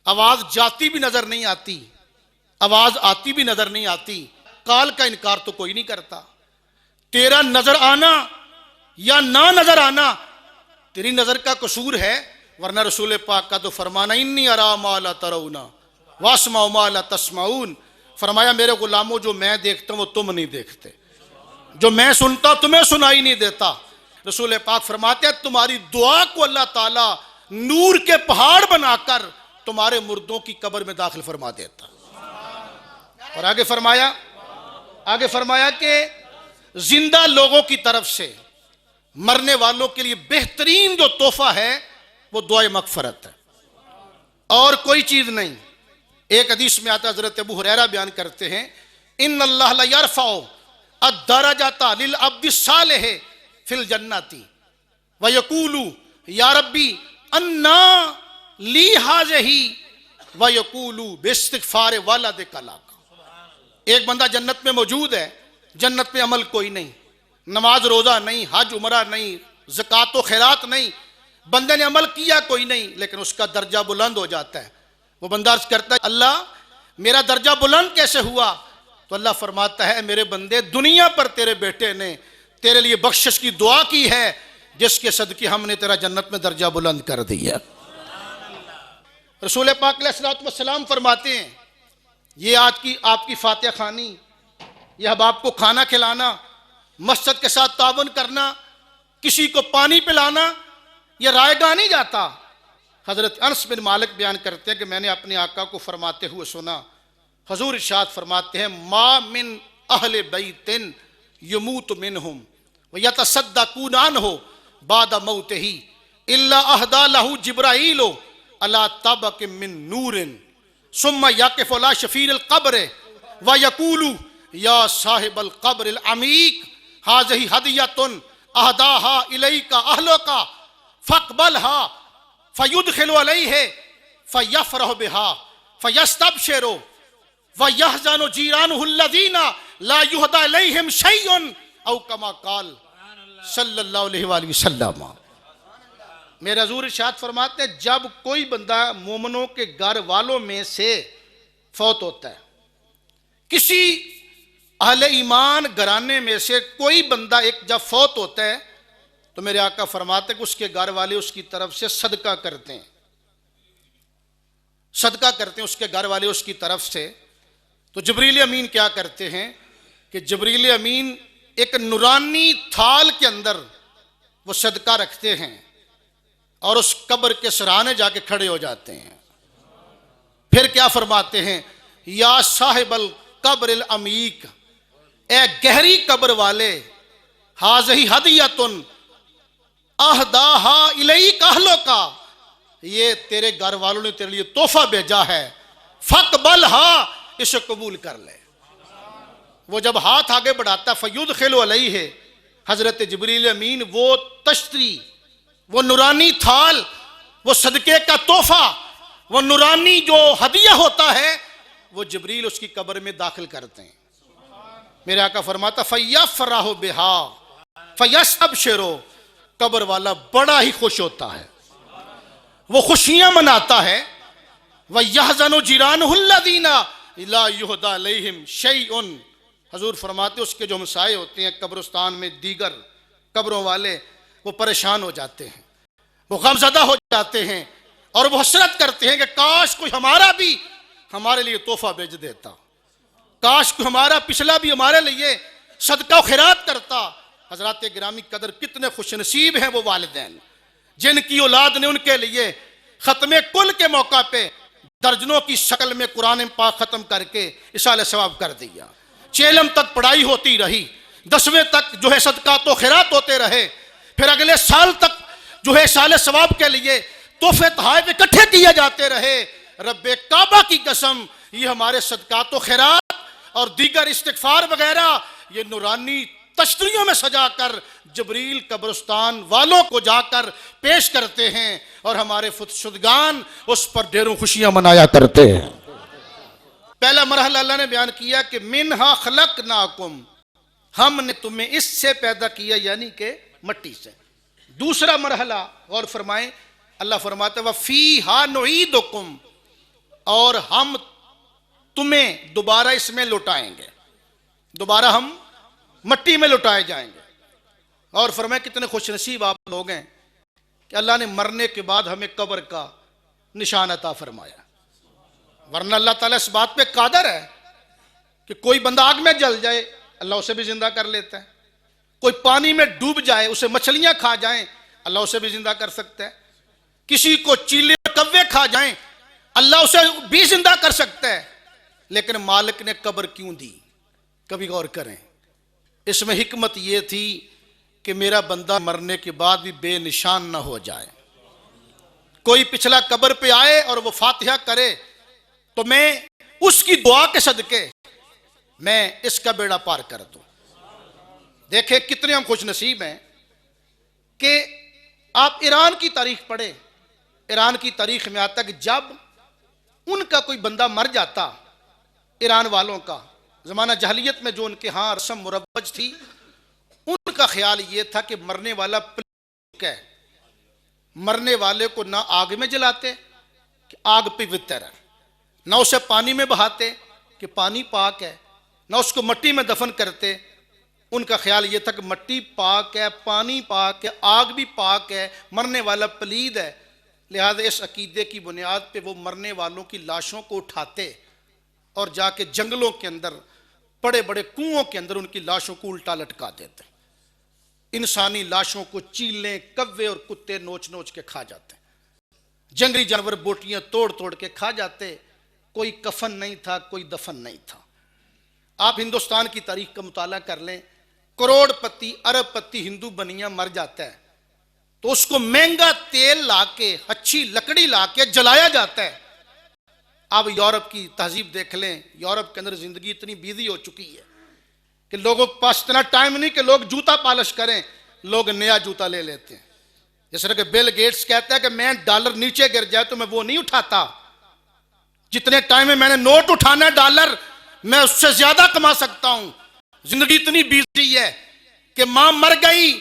Speaker 1: آواز جاتی بھی نظر نہیں آتی، آواز آتی بھی نظر نہیں آتی، کال کا انکار تو کوئی نہیں کرتا۔ تیرا نظر آنا یا نہ نظر آنا تیری نظر کا قصور ہے، ورنہ رسول پاک کا تو فرمانا انی ارا ما لا ترون واسمع ما لا تسمعون، فرمایا میرے غلاموں جو میں دیکھتا ہوں وہ تم نہیں دیکھتے، جو میں سنتا تمہیں سنائی نہیں دیتا۔ رسول پاک فرماتے ہیں تمہاری دعا کو اللہ تعالیٰ نور کے پہاڑ بنا کر تمہارے مردوں کی قبر میں داخل فرما دیتا۔ اور آگے فرمایا کہ زندہ لوگوں کی طرف سے مرنے والوں کے لیے بہترین جو تحفہ ہے وہ دعائے مغفرت ہے، اور کوئی چیز نہیں۔ ایک حدیث میں آتا ہے، حضرت ابو ہریرہ بیان کرتے ہیں، ان اللہ لا یرفع الدرجات للعبد الصالح فی الجنۃ ویقول یا ربی انا لی ہذہ ویقول باستغفار والدک لک۔ ایک بندہ جنت میں موجود ہے، جنت میں عمل کوئی نہیں، نماز روزہ نہیں، حج عمرہ نہیں، زکوٰۃ و خیرات نہیں، بندے نے عمل کیا کوئی نہیں، لیکن اس کا درجہ بلند ہو جاتا ہے۔ وہ بندہ عرض کرتا ہے اللہ میرا درجہ بلند کیسے ہوا؟ تو اللہ فرماتا ہے میرے بندے دنیا پر تیرے بیٹے نے تیرے لیے بخشش کی دعا کی ہے، جس کے صدقے ہم نے تیرا جنت میں درجہ بلند کر دیا۔ رسول پاک علیہ الصلوۃ والسلام فرماتے ہیں یہ آج کی آپ کی فاتحہ خوانی، یہ احباب کو کھانا کھلانا، مسجد کے ساتھ تعاون کرنا، کسی کو پانی پلانا، یہ رائے گاہ نہیں جاتا۔ حضرت انس بن مالک بیان کرتے ہیں کہ میں نے اپنے آقا کو فرماتے ہوئے سنا، حضور ارشاد فرماتے ہیں ما من اہل بیت یموت منہم ویتصدقون عنہ بعد موتہ الا اہدی لہ جبرائیل علی طبق من نور ثم یقف علی شفیر القبر ویقول یا صاحب القبر العمیق ھذہ ہدیۃ اہداھا الیک اہلک فاقبلھا فیدخل علیہ فیفرح بہا فیستبشر ویحزن جیرانہ الذین لا یہدی الیہم شیء او کما قال صلی اللہ علیہ وآلہ وسلم۔ میرے حضور ارشاد فرماتے ہیں جب کوئی بندہ مومنوں کے گھر والوں میں سے فوت ہوتا ہے، کسی اہل ایمان گھرانے میں سے کوئی بندہ ایک جب فوت ہوتا ہے تو میرے آقا فرماتے ہیں کہ اس کے گھر والے اس کی طرف سے صدقہ کرتے ہیں، اس کے گھر والے اس کی طرف سے۔ تو جبریل امین کیا کرتے ہیں کہ جبریل امین ایک نورانی تھال کے اندر وہ صدقہ رکھتے ہیں اور اس قبر کے سرانے جا کے کھڑے ہو جاتے ہیں، پھر کیا فرماتے ہیں یا صاحب القبر العمیق، اے گہری قبر والے، ھذہ ہدیۃ اہداھا الیک اہلک، یہ تیرے گھر والوں نے تیرے لیے تحفہ بھیجا ہے، فاقبلھا، اسے قبول کر لے۔ وہ جب ہاتھ آگے بڑھاتا فیدخل علیہ، حضرت جبریل امین وہ تشتری، وہ نورانی تھال، وہ صدقے کا تحفہ، وہ نورانی جو ہدیہ ہوتا ہے وہ جبریل اس کی قبر میں داخل کرتے ہیں۔ میرے آقا فرماتا فیفرح بہا فیستبشر، قبر والا بڑا ہی خوش ہوتا ہے، وہ خوشیاں مناتا ہے۔ وَيَحْزَنُ جِيرَانُهُ الَّذِينَ لَا يُهْدَى عَلَيْهِمْ شَيْءٌ، حضور فرماتے اس کے جو ہمسائے ہوتے ہیں قبرستان میں، دیگر قبروں والے، وہ پریشان ہو جاتے ہیں، وہ غمزدہ ہو جاتے ہیں، اور وہ حسرت کرتے ہیں کہ کاش کوئی ہمارا بھی ہمارے لیے تحفہ بھیج دیتا، کاش کوئی ہمارا پچھلا بھی ہمارے لیے صدقہ و خیرات کرتا۔ حضرات گرامی قدر کتنے خوش نصیب ہیں وہ والدین جن کی اولاد نے ان کے لیے ختم کل کے موقع پہ درجنوں کی شکل میں قرآن پاک ختم کر کے اصالہ ثواب کر دیا، 6 تک پڑھائی ہوتی رہی، 10ویں تک جو ہے صدقات و خیرات ہوتے رہے، پھر اگلے سال تک جو ہے اصالہ ثواب کے لیے تحفے تحائف اکٹھے کیے جاتے رہے۔ رب کعبہ کی قسم، یہ ہمارے صدقات و خیرات اور دیگر استغفار وغیرہ یہ نورانی تشتریوں میں سجا کر جبریل قبرستان والوں کو جا کر پیش کرتے ہیں، اور ہمارے شدگان اس پر ڈھیروں خوشیاں منایا کرتے ہیں۔ پہلا مرحلہ اللہ نے بیان کیا کہ منہا خلقناکم، ہم نے تمہیں اس سے پیدا کیا، یعنی کہ مٹی سے۔ دوسرا مرحلہ غور فرمائیں، اللہ فرماتا ہے وَفِيهَا نُعِيدُكُمْ، اور ہم تمہیں دوبارہ اس میں لوٹائیں گے، دوبارہ ہم مٹی میں لٹائے جائیں گے۔ اور فرمائے کتنے خوش نصیب آپ لوگ ہیں کہ اللہ نے مرنے کے بعد ہمیں قبر کا نشان عطا فرمایا، ورنہ اللہ تعالیٰ اس بات پہ قادر ہے کہ کوئی بندہ آگ میں جل جائے اللہ اسے بھی زندہ کر لیتا ہے، کوئی پانی میں ڈوب جائے اسے مچھلیاں کھا جائیں اللہ اسے بھی زندہ کر سکتا ہے، کسی کو چیلے کوے کھا جائیں اللہ اسے بھی زندہ کر سکتا ہے، لیکن مالک نے قبر کیوں دی؟ کبھی غور کریں، اس میں حکمت یہ تھی کہ میرا بندہ مرنے کے بعد بھی بے نشان نہ ہو جائے، کوئی پچھلا قبر پہ آئے اور وہ فاتحہ کرے تو میں اس کی دعا کے صدقے میں اس کا بیڑا پار کر دوں۔ دیکھیں کتنے ہم خوش نصیب ہیں کہ آپ ایران کی تاریخ پڑھیں، ایران کی تاریخ میں آتا کہ جب ان کا کوئی بندہ مر جاتا، ایران والوں کا زمانہ جاہلیت میں جو ان کے ہاں رسم مروج تھی، ان کا خیال یہ تھا کہ مرنے والا پلیت ہے، مرنے والے کو نہ آگ میں جلاتے کہ آگ پوتر ہے، نہ اسے پانی میں بہاتے کہ پانی پاک ہے، نہ اس کو مٹی میں دفن کرتے۔ ان کا خیال یہ تھا کہ مٹی پاک ہے، پانی پاک ہے، آگ بھی پاک ہے، مرنے والا پلید ہے، لہذا اس عقیدے کی بنیاد پہ وہ مرنے والوں کی لاشوں کو اٹھاتے اور جا کے جنگلوں کے اندر بڑے بڑے کنووں کے اندر ان کی لاشوں کو الٹا لٹکا دیتے۔ انسانی لاشوں کو چیلیں، کوے اور کتے نوچ نوچ کے کھا جاتے، جنگلی جانور بوٹیاں توڑ توڑ کے کھا جاتے، کوئی کفن نہیں تھا، کوئی دفن نہیں تھا۔ آپ ہندوستان کی تاریخ کا مطالعہ کر لیں، کروڑ پتی ارب پتی ہندو بنیاں مر جاتا ہے تو اس کو مہنگا تیل لا کے، اچھی لکڑی لا کے جلایا جاتا ہے۔ اب یورپ کی تہذیب دیکھ لیں، یورپ کے اندر زندگی اتنی بیزی ہو چکی ہے کہ لوگوں کے پاس اتنا ٹائم نہیں کہ لوگ جوتا پالش کریں، لوگ نیا جوتا لے لیتے ہیں۔ جس طرح کہ بل گیٹس کہتا ہے کہ میں ڈالر نیچے گر جائے تو میں وہ نہیں اٹھاتا، جتنے ٹائم میں نے نوٹ اٹھانا ہے ڈالر میں اس سے زیادہ کما سکتا ہوں۔ زندگی اتنی بیزی ہے کہ ماں مر گئی،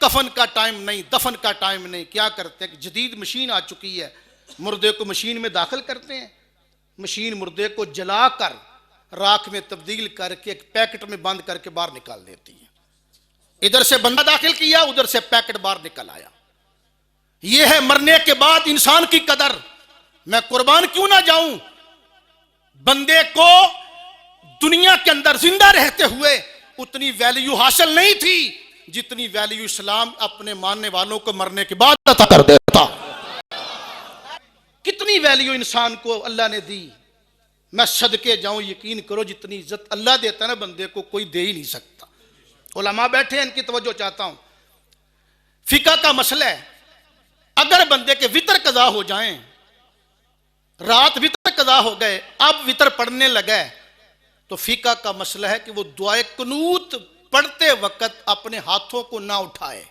Speaker 1: کفن کا ٹائم نہیں، دفن کا ٹائم نہیں، کیا کرتے ہیں کہ جدید مشین آ چکی ہے، مردے کو مشین میں داخل کرتے ہیں، مشین مردے کو جلا کر راکھ میں تبدیل کر کے ایک پیکٹ میں بند کر کے باہر نکال دیتی ہے۔ ادھر سے بندہ داخل کیا، ادھر سے پیکٹ باہر نکل آیا۔ یہ ہے مرنے کے بعد انسان کی قدر۔ میں قربان کیوں نہ جاؤں، بندے کو دنیا کے اندر زندہ رہتے ہوئے اتنی ویلیو حاصل نہیں تھی جتنی ویلیو اسلام اپنے ماننے والوں کو مرنے کے بعد عطا کر دیتا۔ کتنی ویلیو انسان کو اللہ نے دی، میں صدقے جاؤں، یقین کرو جتنی عزت اللہ دیتا ہے نا بندے کو کوئی دے ہی نہیں سکتا۔ علماء بیٹھے ہیں، ان کی توجہ چاہتا ہوں۔ فقہ کا مسئلہ ہے، اگر بندے کے وتر قضا ہو جائیں، رات وتر قضا ہو گئے، اب وتر پڑھنے لگے، تو فقہ کا مسئلہ ہے کہ وہ دعائے قنوت پڑھتے وقت اپنے ہاتھوں کو نہ اٹھائے،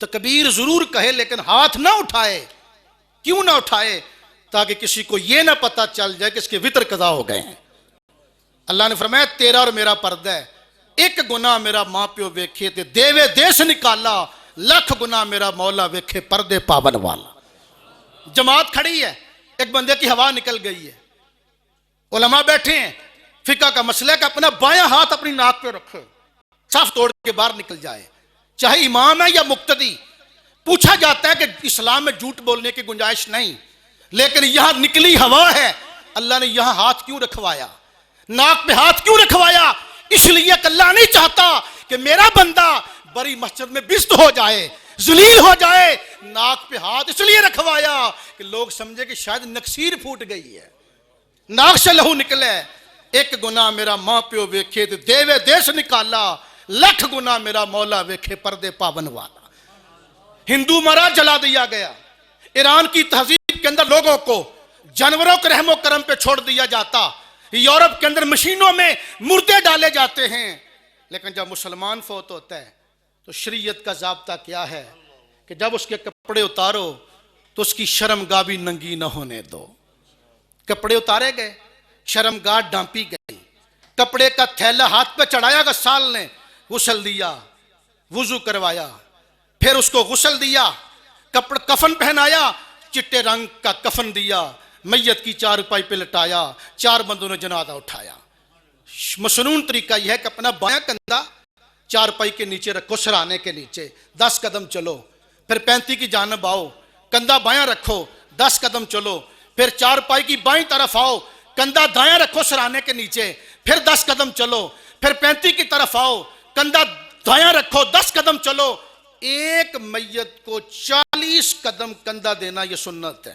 Speaker 1: تکبیر ضرور کہے لیکن ہاتھ نہ اٹھائے۔ کیوں نہ اٹھائے؟ تاکہ کسی کو یہ نہ پتا چل جائے کہ اس کے وتر قضا ہو گئے ہیں۔ اللہ نے فرمایا تیرا اور میرا پردہ ہے، ایک گناہ میرا ماں پیو ویکھے تے دیوے دیس نکالا، لکھ گناہ میرا مولا ویکھے پردے پاون والا۔ جماعت کھڑی ہے، ایک بندے کی ہوا نکل گئی ہے، علماء بیٹھے ہیں، فقہ کا مسئلہ ہے کہ اپنا بایاں ہاتھ اپنی ناک پہ رکھو، صف توڑ کے باہر نکل جائے، چاہے امام ہے یا مقتدی۔ پوچھا جاتا ہے کہ اسلام میں جھوٹ بولنے کی گنجائش نہیں، لیکن یہاں نکلی ہوا ہے، اللہ نے یہاں ہاتھ کیوں رکھوایا، ناک پہ ہاتھ کیوں رکھوایا؟ اس لیے کہ اللہ نہیں چاہتا کہ میرا بندہ بڑی مسجد میں بست ہو جائے، ذلیل ہو جائے۔ ناک پہ ہاتھ اس لیے رکھوایا کہ لوگ سمجھے کہ شاید نکسیر پھوٹ گئی ہے، ناک سے لہو نکلے۔ ایک گناہ میرا ماں پیو ویکھے تے دیوے دیس نکالا، لکھ گناہ میرا مولا ویکھے پردے پاون والا۔ ہندو مرا جلا دیا گیا، ایران کی تہذیب کے اندر لوگوں کو جانوروں کے رحم و کرم پہ چھوڑ دیا جاتا، یورپ کے اندر مشینوں میں مردے ڈالے جاتے ہیں، لیکن جب مسلمان فوت ہوتا ہے تو شریعت کا ضابطہ کیا ہے کہ جب اس کے کپڑے اتارو تو اس کی شرمگاہ بھی ننگی نہ ہونے دو۔ کپڑے اتارے گئے، شرمگاہ ڈانپی گئی، کپڑے کا تھیلا ہاتھ پہ چڑھایا غسال نے، غسل دیا، وضو کروایا، پھر اس کو غسل دیا، کفن پہنایا، چٹے رنگ کا کفن دیا، میت کی چارپائی پہ لٹایا، چار بندوں نے جنازہ اٹھایا۔ مصنون طریقہ یہ ہے کہ اپنا بایاں کندھا چارپائی کے نیچے رکھو، سرانے کے نیچے 10 قدم چلو، پھر 35 کی جانب آؤ، کندھا بایاں رکھو، 10 قدم چلو، پھر 4 پائی کی بائیں طرف آؤ، کندھا دایاں رکھو سرانے کے نیچے، پھر 10 قدم چلو، پھر 35 کی طرف آؤ، کندھا دایاں رکھو، 10 قدم چلو۔ ایک میت کو 40 قدم کندھا دینا یہ سنت ہے۔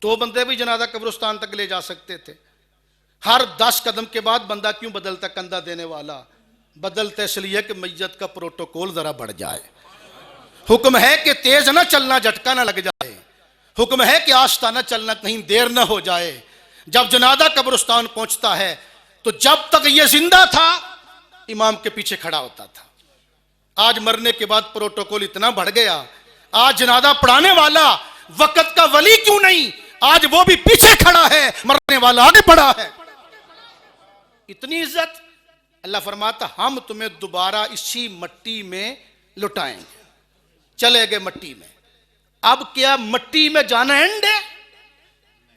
Speaker 1: 2 بندے بھی جنازہ قبرستان تک لے جا سکتے تھے۔ ہر 10 قدم کے بعد بندہ کیوں بدلتا کندھا دینے والا؟ بدلتا اس لیے کہ میت کا پروٹوکول ذرا بڑھ جائے۔ حکم ہے کہ تیز نہ چلنا، جھٹکا نہ لگ جائے۔ حکم ہے کہ آہستہ نہ چلنا، کہیں دیر نہ ہو جائے۔ جب جنازہ قبرستان پہنچتا ہے تو جب تک یہ زندہ تھا امام کے پیچھے کھڑا ہوتا تھا۔ آج مرنے کے بعد پروٹوکول اتنا بڑھ گیا، آج جنازہ پڑھانے والا وقت کا ولی کیوں نہیں، آج وہ بھی پیچھے کھڑا ہے، مرنے والا آگے پڑا ہے۔ اتنی عزت۔ اللہ فرماتا ہم تمہیں دوبارہ اسی مٹی میں لٹائیں گے۔ چلے گئے مٹی میں۔ اب کیا مٹی میں جانا اینڈ ہے؟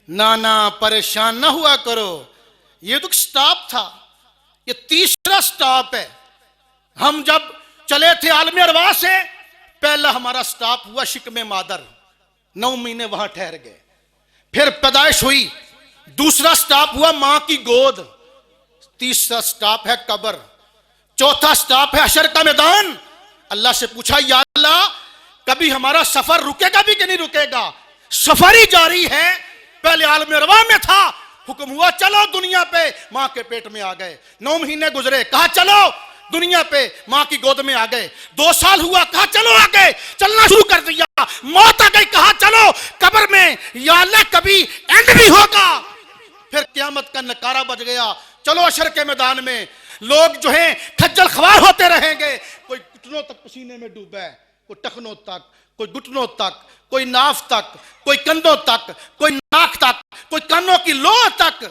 Speaker 1: نانا پریشان نہ ہوا کرو، یہ تو سٹاپ تھا، یہ تیسرا سٹاپ ہے۔ ہم جب چلے تھے عالم ارواح سے، پہلا ہمارا سٹاپ ہوا شکم مادر، 9 مہینے وہاں ٹھہر گئے۔ پھر پیدائش ہوئی، دوسرا سٹاپ ہوا ماں کی گود، تیسرا سٹاپ ہے قبر، چوتھا سٹاپ ہے حشر کا میدان۔ اللہ سے پوچھا یا اللہ کبھی ہمارا سفر رکے گا بھی کہ نہیں رکے گا؟ سفر ہی جاری ہے۔ پہلے عالم ارواح میں تھا، حکم ہوا چلو دنیا پہ، ماں کے پیٹ میں آ گئے، 9 مہینے گزرے، کہا چلو دنیا پہ، ماں کی گود میں آ گئے، 2 سال ہوا، کہا چلو آگے، چلنا شروع کر دیا، موت آ گئی، کہا چلو قبر میں، یا اللہ کبھی اینڈ بھی ہوگا۔ پھر قیامت کا نکارہ بج گیا، چلو حشر کے میدان میں، لوگ جو ہیں کھجل خوار ہوتے رہیں گے، کوئی گھٹنوں تک پسینے میں ڈوبا ہے، کوئی ٹخنوں تک، کوئی گھٹنوں تک، کوئی ناف تک، کوئی کندھوں تک، کوئی ناک تک، کوئی کانوں کی لو تک،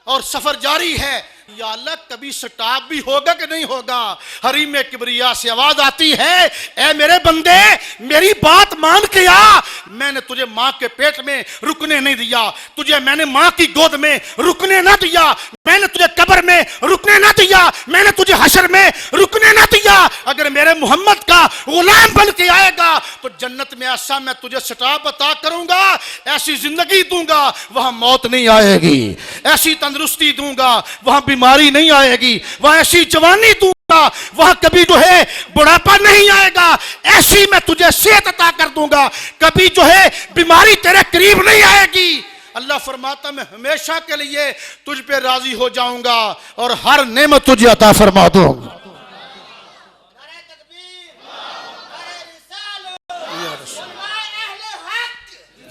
Speaker 1: اور سفر جاری ہے۔ یا اللہ کبھی سٹاپ بھی ہوگا کہ نہیں ہوگا؟ حریم کبریا سے آواز آتی ہے، اے میرے بندے میری بات مان کے آ، میں نے تجھے ماں کے پیٹ میں رکنے نہیں دیا، تجھے میں نے ماں کی گود میں رکنے نہ دیا، میں نے تجھے قبر میں رکنے نہ دیا، میں نے تجھے حشر میں رکنے نہ دیا۔ اگر میرے محمد کا غلام بن کے آئے گا تو جنت میں ایسا میں تجھے سٹاپ عطا کروں گا، ایسی زندگی دوں گا وہاں موت نہیں آئے گی، ایسی تندرستی دوں گا وہاں بیماری نہیں آئے گی، وہاں ایسی جوانی دوں گا وہاں کبھی جو ہے بڑھاپا نہیں آئے گا، ایسی میں تجھے صحت عطا کر دوں گا، کبھی جو ہے بیماری تیرے قریب نہیں آئے گی۔ اللہ فرماتا میں ہمیشہ کے لیے تجھ پہ راضی ہو جاؤں گا اور ہر نعمت تجھے عطا فرما دوں گا۔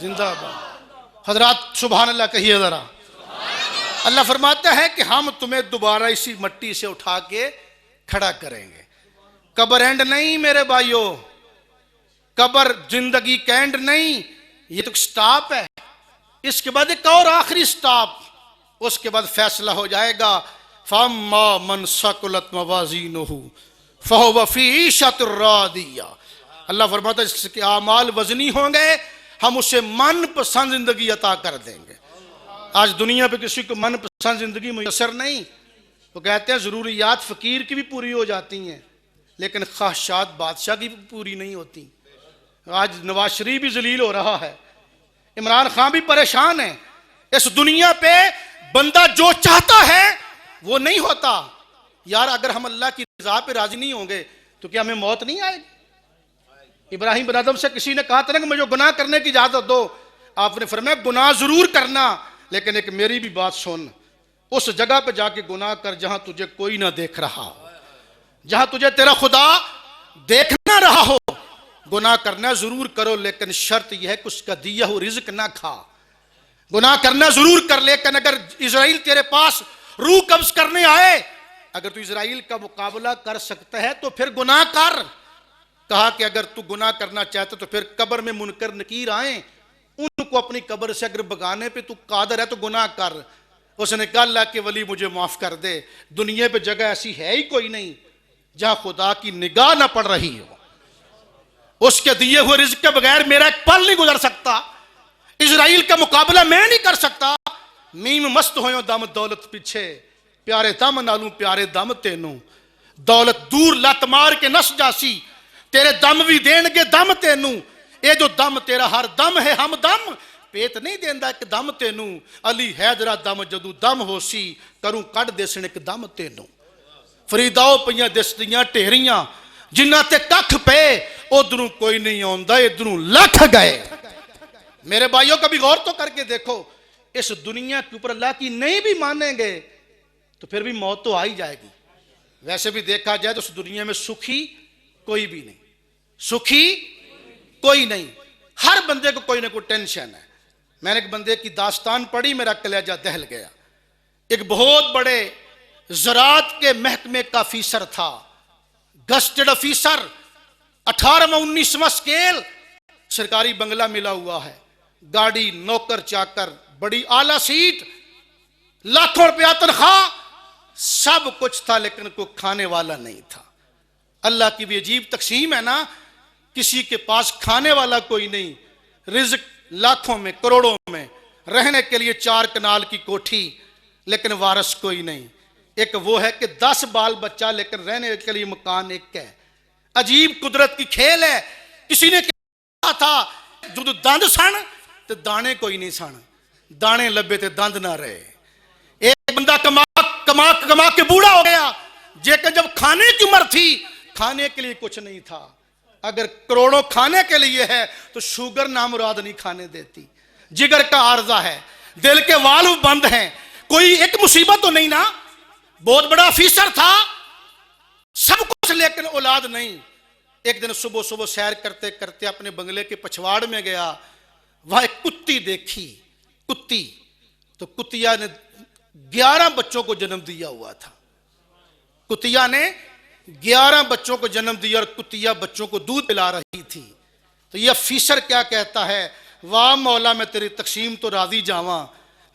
Speaker 1: زندہ باد حضرات سبحان اللہ کہیے ذرا۔ اللہ فرماتا ہے کہ ہم تمہیں دوبارہ اسی مٹی سے اٹھا کے کھڑا کریں گے۔ قبر اینڈ نہیں میرے بھائیوں، قبر زندگی کا اینڈ نہیں، یہ تو سٹاپ ہے۔ اس کے بعد ایک اور آخری سٹاپ، اس کے بعد فیصلہ ہو جائے گا، فَأَمَّا مَنْ ثَقُلَتْ مَوَازِينُهُ فَهُوَ فِي عِيشَةٍ رَاضِيَّةٍ۔ اللہ فرماتا ہے جس کے اعمال وزنی ہوں گے ہم اسے من پسند زندگی عطا کر دیں گے۔ آج دنیا پہ کسی کو من پسند زندگی میسر نہیں، وہ کہتے ہیں ضروریات فقیر کی بھی پوری ہو جاتی ہیں لیکن خواہشات بادشاہ کی بھی پوری نہیں ہوتی۔ آج نواز شریف بھی ذلیل ہو رہا ہے، عمران خان بھی پریشان ہے۔ اس دنیا پہ بندہ جو چاہتا ہے وہ نہیں ہوتا۔ یار اگر ہم اللہ کی رضا پہ راضی نہیں ہوں گے تو کیا ہمیں موت نہیں آئے گی؟ ابراہیم بن آدم سے کسی نے کہا تھا نا کہ مجھے گناہ کرنے کی اجازت دو، آپ نے فرمایا گناہ ضرور کرنا لیکن ایک میری بھی بات سن، اس جگہ پہ جا کے گناہ کر جہاں تجھے کوئی نہ دیکھ رہا ہو، جہاں تجھے تیرا خدا دیکھ نہ رہا ہو۔ گناہ کرنا ضرور کرو لیکن شرط یہ ہے کہ اس کا دیا ہو رزق نہ کھا۔ گناہ کرنا ضرور کر لیکن اگر اسرائیل تیرے پاس روح قبض کرنے آئے، اگر تو اسرائیل کا مقابلہ کر سکتا ہے تو پھر گناہ کر۔ کہا کہ اگر تو گناہ کرنا چاہتا تو پھر قبر میں منکر نکیر آئیں، ان کو اپنی قبر سے اگر بگانے پہ تو قادر ہے تو گناہ کر۔ اس نے کہا اللہ کے ولی مجھے معاف کر دے، دنیا پہ جگہ ایسی ہے ہی کوئی نہیں جہاں خدا کی نگاہ نہ پڑ رہی ہو، اس کے دیے ہوئے رزق کے بغیر میرا ایک پل نہیں گزر سکتا، اسرائیل کا مقابلہ میں نہیں کر سکتا۔ میم مست ہوئیں دم دولت پیچھے، پیارے دم نالوں پیارے دم تینوں، دولت دور لت مار کے نس جاسی، تیرے دم بھی دین گے دم تینوں، اے جو دم تیرا ہر دم ہے ہم دم پیت نہیں دیندا ایک دم تینوں، علی حیدرہ دم جدو دم ہو سی کروں کڈ دیسن ایک دم تینوں، فریداؤ پئیاں دستیاں ٹہریاں جنہ تے ککھ پے ادھروں کوئی نہیں آندا ادھروں لکھ گئے۔ میرے بھائیوں کبھی غور تو کر کے دیکھو، اس دنیا کے اوپر اللہ کی نہیں بھی مانیں گے تو پھر بھی موت تو آ ہی جائے گی۔ ویسے بھی دیکھا جائے تو اس دنیا میں سکھی کوئی بھی نہیں، سکھی کوئی نہیں، ہر بندے کو کوئی نہ کوئی ٹینشن ہے۔ میں نے ایک بندے کی داستان پڑھی میرا کلیجہ دہل گیا۔ ایک بہت بڑے زراعت کے محکمے کا افیسر تھا، گسٹڈ افیسر، 18واں 19واں سکیل، سرکاری بنگلہ ملا ہوا ہے، گاڑی، نوکر چاکر، بڑی اعلیٰ سیٹ، لاکھوں روپیہ تنخواہ، سب کچھ تھا لیکن کوئی کھانے والا نہیں تھا۔ اللہ کی بھی عجیب تقسیم ہے نا، کسی کے پاس کھانے والا کوئی نہیں، رزق لاکھوں میں کروڑوں میں، رہنے کے لیے 4 کنال کی کوٹھی لیکن وارث کوئی نہیں۔ ایک وہ ہے کہ 10 بال بچہ لیکن رہنے کے لیے مکان ایک ہے۔ عجیب قدرت کی کھیل ہے۔ کسی نے کہا تھا جو دند سن تو دانے کوئی نہیں سن، دانے لبے تے دند نہ رہے۔ ایک بندہ کما کے بوڑھا ہو گیا، لیکن جب کھانے کی عمر تھی کھانے کے لیے کچھ نہیں تھا۔ اگر کروڑوں کھانے کے لیے ہے تو شوگر نامراد نہیں کھانے دیتی، جگر کا عارضہ ہے، دل کے والو بند ہیں، کوئی ایک مصیبت تو نہیں نا۔ بہت بڑا افیسر تھا، سب کچھ لیکن اولاد نہیں۔ ایک دن صبح سیر کرتے کرتے اپنے بنگلے کے پچھواڑ میں گیا، وہاں ایک کتی دیکھی، کتی، تو کتیا نے 11 بچوں کو جنم دیا ہوا تھا۔ کتیا نے 11 بچوں کو جنم دیا اور کتیا بچوں کو دودھ پلا رہی تھی۔ تو یہ افیسر کیا کہتا ہے، واہ مولا میں تیری تقسیم تو راضی جاواں،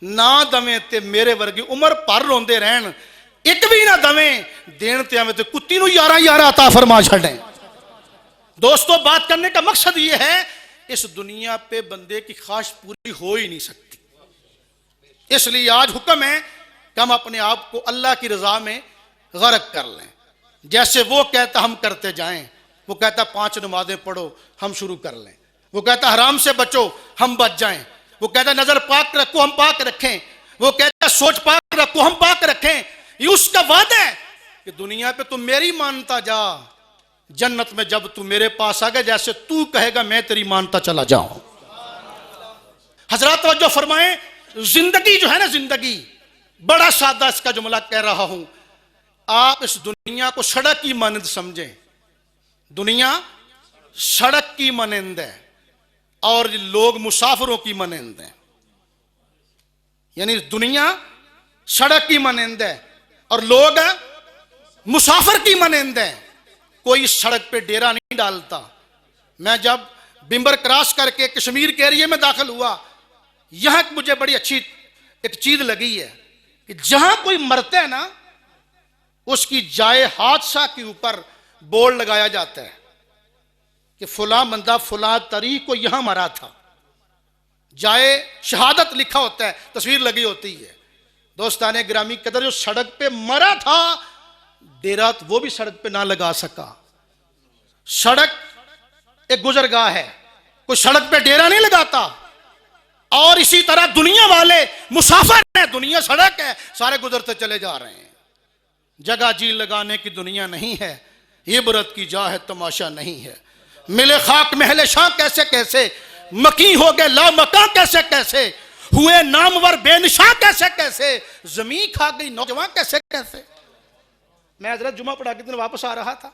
Speaker 1: نہ دویں تے میرے ورگی عمر پر روندے رہن، ایک بھی نہ دویں دین تے ہمیں تے کتی نو 11 عطا فرما چھڑیں۔ دوستو بات کرنے کا مقصد یہ ہے، اس دنیا پہ بندے کی خواہش پوری ہو ہی نہیں سکتی، اس لیے آج حکم ہے کہ ہم اپنے آپ کو اللہ کی رضا میں غرق کر لیں۔ جیسے وہ کہتا ہم کرتے جائیں، وہ کہتا 5 نمازیں پڑھو ہم شروع کر لیں، وہ کہتا حرام سے بچو ہم بچ جائیں، وہ کہتا نظر پاک رکھو ہم پاک رکھیں، وہ کہتا سوچ پاک رکھو ہم پاک رکھیں۔ یہ اس کا وعدہ ہے کہ دنیا پہ تم میری مانتا جا، جنت میں جب تم میرے پاس آ گئے جیسے تو کہے گا میں تیری مانتا چلا جاؤں۔ حضرات توجہ فرمائیں، زندگی جو ہے نا، زندگی بڑا سادہ اس کا جملہ کہہ رہا ہوں، آپ اس دنیا کو سڑک کی مانند سمجھیں، دنیا سڑک کی مانند ہے اور لوگ مسافروں کی مانند ہیں، یعنی دنیا سڑک کی مانند ہے اور لوگ مسافر کی مانند ہیں۔ کوئی سڑک پہ ڈیرا نہیں ڈالتا۔ میں جب بمبر کراس کر کے کشمیر کے ایریے میں داخل ہوا، یہاں مجھے بڑی اچھی ایک چیز لگی ہے کہ جہاں کوئی مرتا ہے نا، اس کی جائے حادثہ کے اوپر بورڈ لگایا جاتا ہے کہ فلاں بندہ فلاں تاریخ کو یہاں مرا تھا، جائے شہادت لکھا ہوتا ہے، تصویر لگی ہوتی ہے۔ دوستان گرامی قدر، جو سڑک پہ مرا تھا ڈیرا وہ بھی سڑک پہ نہ لگا سکا۔ سڑک ایک گزرگاہ ہے، کوئی سڑک پہ ڈیرا نہیں لگاتا، اور اسی طرح دنیا والے مسافر ہیں، دنیا سڑک ہے، سارے گزرتے چلے جا رہے ہیں۔ جگہ جی لگانے کی دنیا نہیں ہے، عبرت کی جا ہے تماشا نہیں ہے۔ ملے خاک محل شاہ کیسے کیسے، مکی ہو گئے لا مکاں کیسے کیسے، ہوئے نامور بے نشاں کیسے کیسے، زمین کھا گئی نوجوان کیسے کیسے۔ میں حضرت جمعہ پڑھا کے دن واپس آ رہا تھا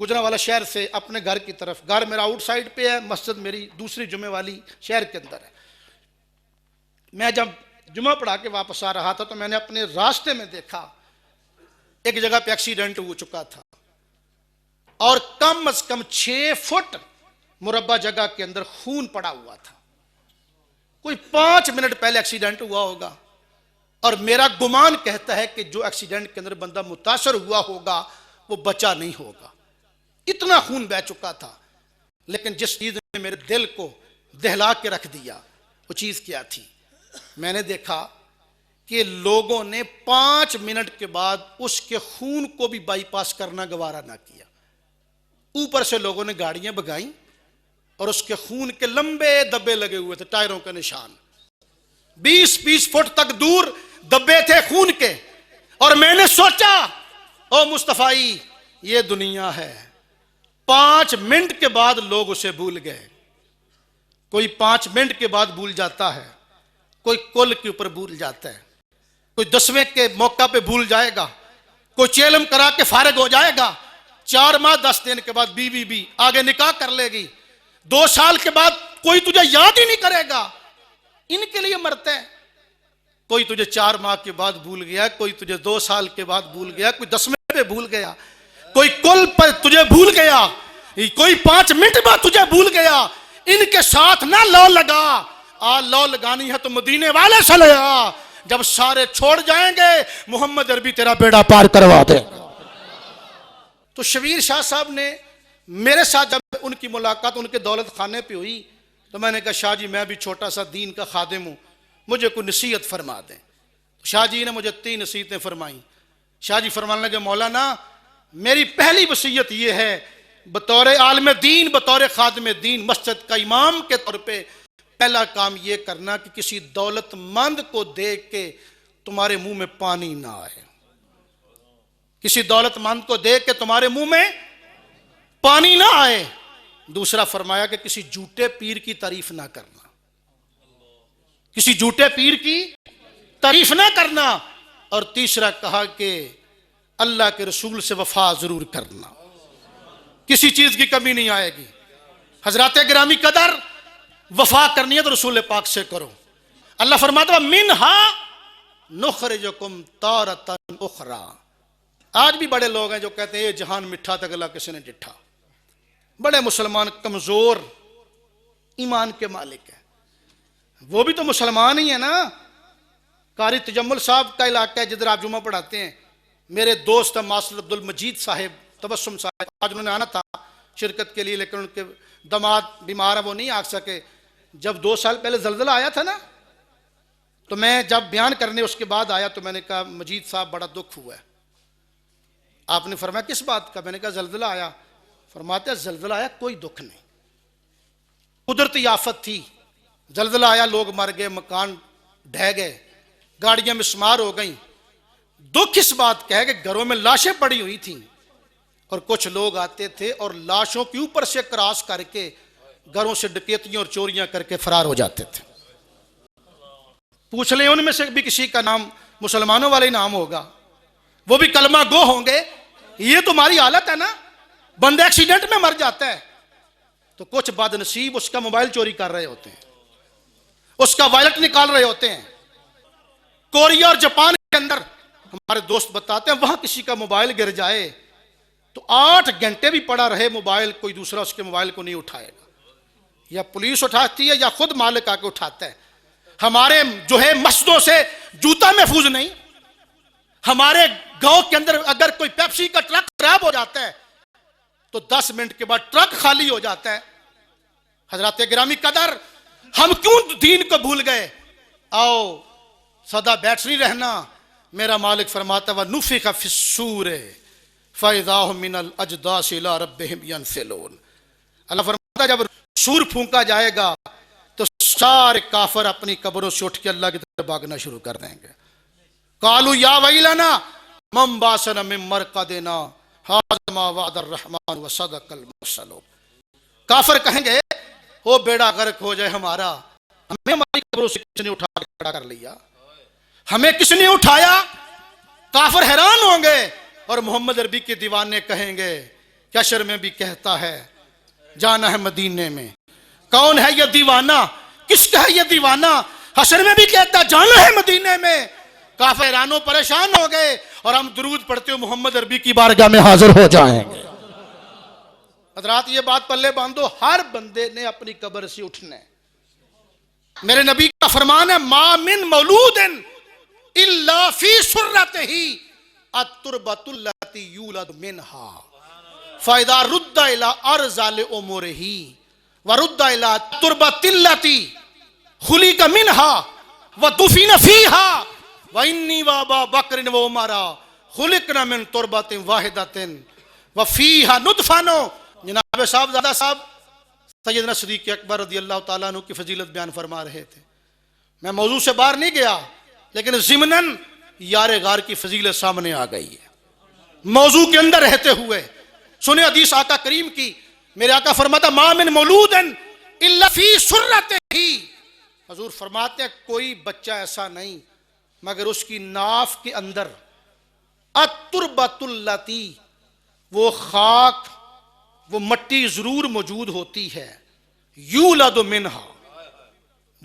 Speaker 1: گجرانوالہ شہر سے اپنے گھر کی طرف، گھر میرا آؤٹ سائڈ پہ ہے، مسجد میری دوسری جمعے والی شہر کے اندر ہے۔ میں جب جمعہ پڑھا کے واپس آ رہا تھا تو میں نے اپنے راستے میں دیکھا ایک جگہ پہ ایکسیڈنٹ ہو چکا تھا، اور کم از کم 6 فٹ مربع جگہ کے اندر خون پڑا ہوا تھا۔ کوئی 5 منٹ پہلے ایکسیڈنٹ ہوا ہوگا، اور میرا گمان کہتا ہے کہ جو ایکسیڈنٹ کے اندر بندہ متاثر ہوا ہوگا وہ بچا نہیں ہوگا، اتنا خون بہ چکا تھا۔ لیکن جس چیز نے میرے دل کو دہلا کے رکھ دیا وہ چیز کیا تھی، میں نے دیکھا کہ لوگوں نے 5 منٹ کے بعد اس کے خون کو بھی بائی پاس کرنا گوارا نہ کیا، اوپر سے لوگوں نے گاڑیاں بگائیں اور اس کے خون کے لمبے دبے لگے ہوئے تھے، ٹائروں کے نشان، 20-20 فٹ تک دور دبے تھے خون کے. اور میں نے سوچا او مصطفی یہ دنیا ہے. 5 منٹ کے بعد لوگ اسے بھول گئے. کوئی 5 منٹ کے بعد بھول جاتا ہے، کوئی کل کے اوپر بھول جاتا ہے، کوئی 10ویں کے موقع پہ بھول جائے گا، کوئی چیلم کرا کے فارغ ہو جائے گا. 4 ماہ 10 دن کے بعد بیوی بھی آگے نکاح کر لے گی. 2 سال کے بعد کوئی تجھے یاد ہی نہیں کرے گا. ان کے لیے مرتے ہیں. کوئی تجھے 4 ماہ کے بعد بھول گیا، کوئی تجھے 2 سال کے بعد بھول گیا، کوئی 10ویں پہ بھول گیا، کوئی کل پر تجھے بھول گیا، کوئی 5 منٹ بعد تجھے بھول گیا. ان کے ساتھ نہ لو لگا. لو لگانی ہے تو مدینے والے سے لگا. جب سارے چھوڑ جائیں گے محمد عربی تیرا بیڑا پار کروا دے. تو شبیر شاہ صاحب نے میرے ساتھ جب ان کی ملاقات ان کے دولت خانے پہ ہوئی تو میں نے کہا شاہ جی میں بھی چھوٹا سا دین کا خادم ہوں، مجھے کوئی نصیحت فرما دیں. شاہ جی نے مجھے 3 نصیحتیں فرمائیں. شاہ جی فرمانے لگے مولانا میری پہلی وصیت یہ ہے بطور عالم دین، بطور خادم دین، مسجد کا امام کے طور پہ پہلا کام یہ کرنا کہ کسی دولت مند کو دیکھ کے تمہارے منہ میں پانی نہ آئے. کسی دولت مند کو دیکھ کے تمہارے منہ میں پانی نہ آئے. دوسرا فرمایا کہ کسی جھوٹے پیر کی تعریف نہ کرنا، کسی جھوٹے پیر کی تعریف نہ کرنا. اور تیسرا کہا کہ اللہ کے رسول سے وفا ضرور کرنا، کسی چیز کی کمی نہیں آئے گی. حضرات گرامی قدر وفا کرنی ہے تو رسول پاک سے کرو. اللہ فرماتا ہے منہا نخرجکم تارۃ اخری. آج بھی بڑے لوگ ہیں جو کہتے ہیں یہ جہان مٹھا تھا گلا کسی نے ڈٹھا. بڑے مسلمان کمزور ایمان کے مالک ہیں. وہ بھی تو مسلمان ہی ہیں نا. قاری تجمل صاحب کا علاقہ ہے جدھر آپ جمعہ پڑھاتے ہیں. میرے دوست ماسٹر عبد المجید صاحب تبسم صاحب، آج انہوں نے آنا تھا شرکت کے لیے لیکن ان کے داماد بیمار ہیں وہ نہیں آ سکے. جب 2 سال پہلے زلزلہ آیا تھا نا تو میں جب بیان کرنے اس کے بعد آیا تو میں نے کہا مجید صاحب بڑا دکھ ہوا ہے. آپ نے فرمایا کس بات کا؟ میں نے کہا زلزلہ آیا. فرماتے ہیں زلزلہ آیا کوئی دکھ نہیں، قدرتی آفت تھی. زلزلہ آیا لوگ مر گئے، مکان ڈھہ گئے، گاڑیاں مسمار ہو گئیں. دکھ اس بات کا ہے کہ گھروں میں لاشیں پڑی ہوئی تھیں اور کچھ لوگ آتے تھے اور لاشوں کے اوپر سے کراس کر کے گھروں سے ڈکیتیاں اور چوریاں کر کے فرار ہو جاتے تھے. پوچھ لیں ان میں سے بھی کسی کا نام مسلمانوں والے نام ہوگا، وہ بھی کلمہ گو ہوں گے. یہ تمہاری حالت ہے نا. بندہ ایکسیڈنٹ میں مر جاتا ہے تو کچھ بد نصیب اس کا موبائل چوری کر رہے ہوتے ہیں، اس کا وائلٹ نکال رہے ہوتے ہیں. کوریا اور جاپان کے اندر ہمارے دوست بتاتے ہیں وہاں کسی کا موبائل گر جائے تو 8 گھنٹے بھی پڑا رہے موبائل، کوئی دوسرا اس کے موبائل کو نہیں اٹھائے گا. یا پولیس اٹھاتی ہے یا خود مالک آ کے اٹھاتا ہے. ہمارے جو ہے مسجدوں سے جوتا محفوظ نہیں. ہمارے گاؤں کے اندر اگر کوئی پیپسی کا ٹرک خراب ہو جاتا ہے تو 10 منٹ کے بعد ٹرک خالی ہو جاتا ہے. حضرات گرامی قدر ہم کیوں دین کو بھول گئے؟ آؤ سدا بیٹھ نہیں رہنا. میرا مالک فرماتا ہے وَنُفِخَ فِي الصُّورِ فَإِذَا هُم مِّنَ الْأَجْدَاثِ إِلَىٰ رَبِّهِمْ يَنْسِلُونَ. اللہ فرماتا ہے جب سور پھونکا جائے گا تو سارے کافر اپنی قبروں سے اٹھ کے اللہ کی طرف بھاگنا شروع کر دیں گے. قالوا یا ویلنا من باسنا من مرقدنا ھذا ما وعد الرحمن وصدق المرسلون. کافر کہیں گے وہ بیڑا غرق ہو جائے ہمارا، ہمیں ہماری قبروں سے کس نے اٹھا کے کھڑا کر لیا، ہمیں کس نے اٹھایا. کافر حیران ہوں گے اور محمد عربی کے دیوانے کہیں گے کہ حشر میں بھی کہتا ہے جانا ہے مدینے میں. کون ہے یہ دیوانہ؟ کس کا ہے یہ دیوانہ؟ حشر میں بھی کہتا جانا ہے مدینے میں. کافر حیران و پریشان ہو گئے اور ہم درود پڑھتے ہوئے محمد عربی کی بارگاہ میں حاضر ہو جائیں گے. حضرات یہ بات پلے باندھو، ہر بندے نے اپنی قبر سے اٹھنا ہے. میرے نبی کا فرمان ہے ما من مولود الا فی سرتہ التربۃ التی یولد منہا فاذا رد الی ارذل امورہ ورد الی التربۃ التی خلق منہا ودفن فیہا وانی وابا بکر وعمر خلقنا من تربۃ واحدۃ وفیہا ندفن. جناب صاحبزادہ صاحب سیدنا صدیق اکبر رضی اللہ تعالیٰ عنہ کی فضیلت بیان فرما رہے تھے. میں موضوع سے باہر نہیں گیا لیکن ضمناً یار غار کی فضیلت سامنے آ گئی ہے. موضوع کے اندر رہتے ہوئے سنیں حدیث آقا کریم کی. میرے آقا فرماتا ما من مولود الا فی سرتہ، حضور فرماتے ہیں کوئی بچہ ایسا نہیں مگر اس کی ناف کے اندر التربۃ اللاتی، وہ خاک، وہ مٹی ضرور موجود ہوتی ہے، یولد منہا،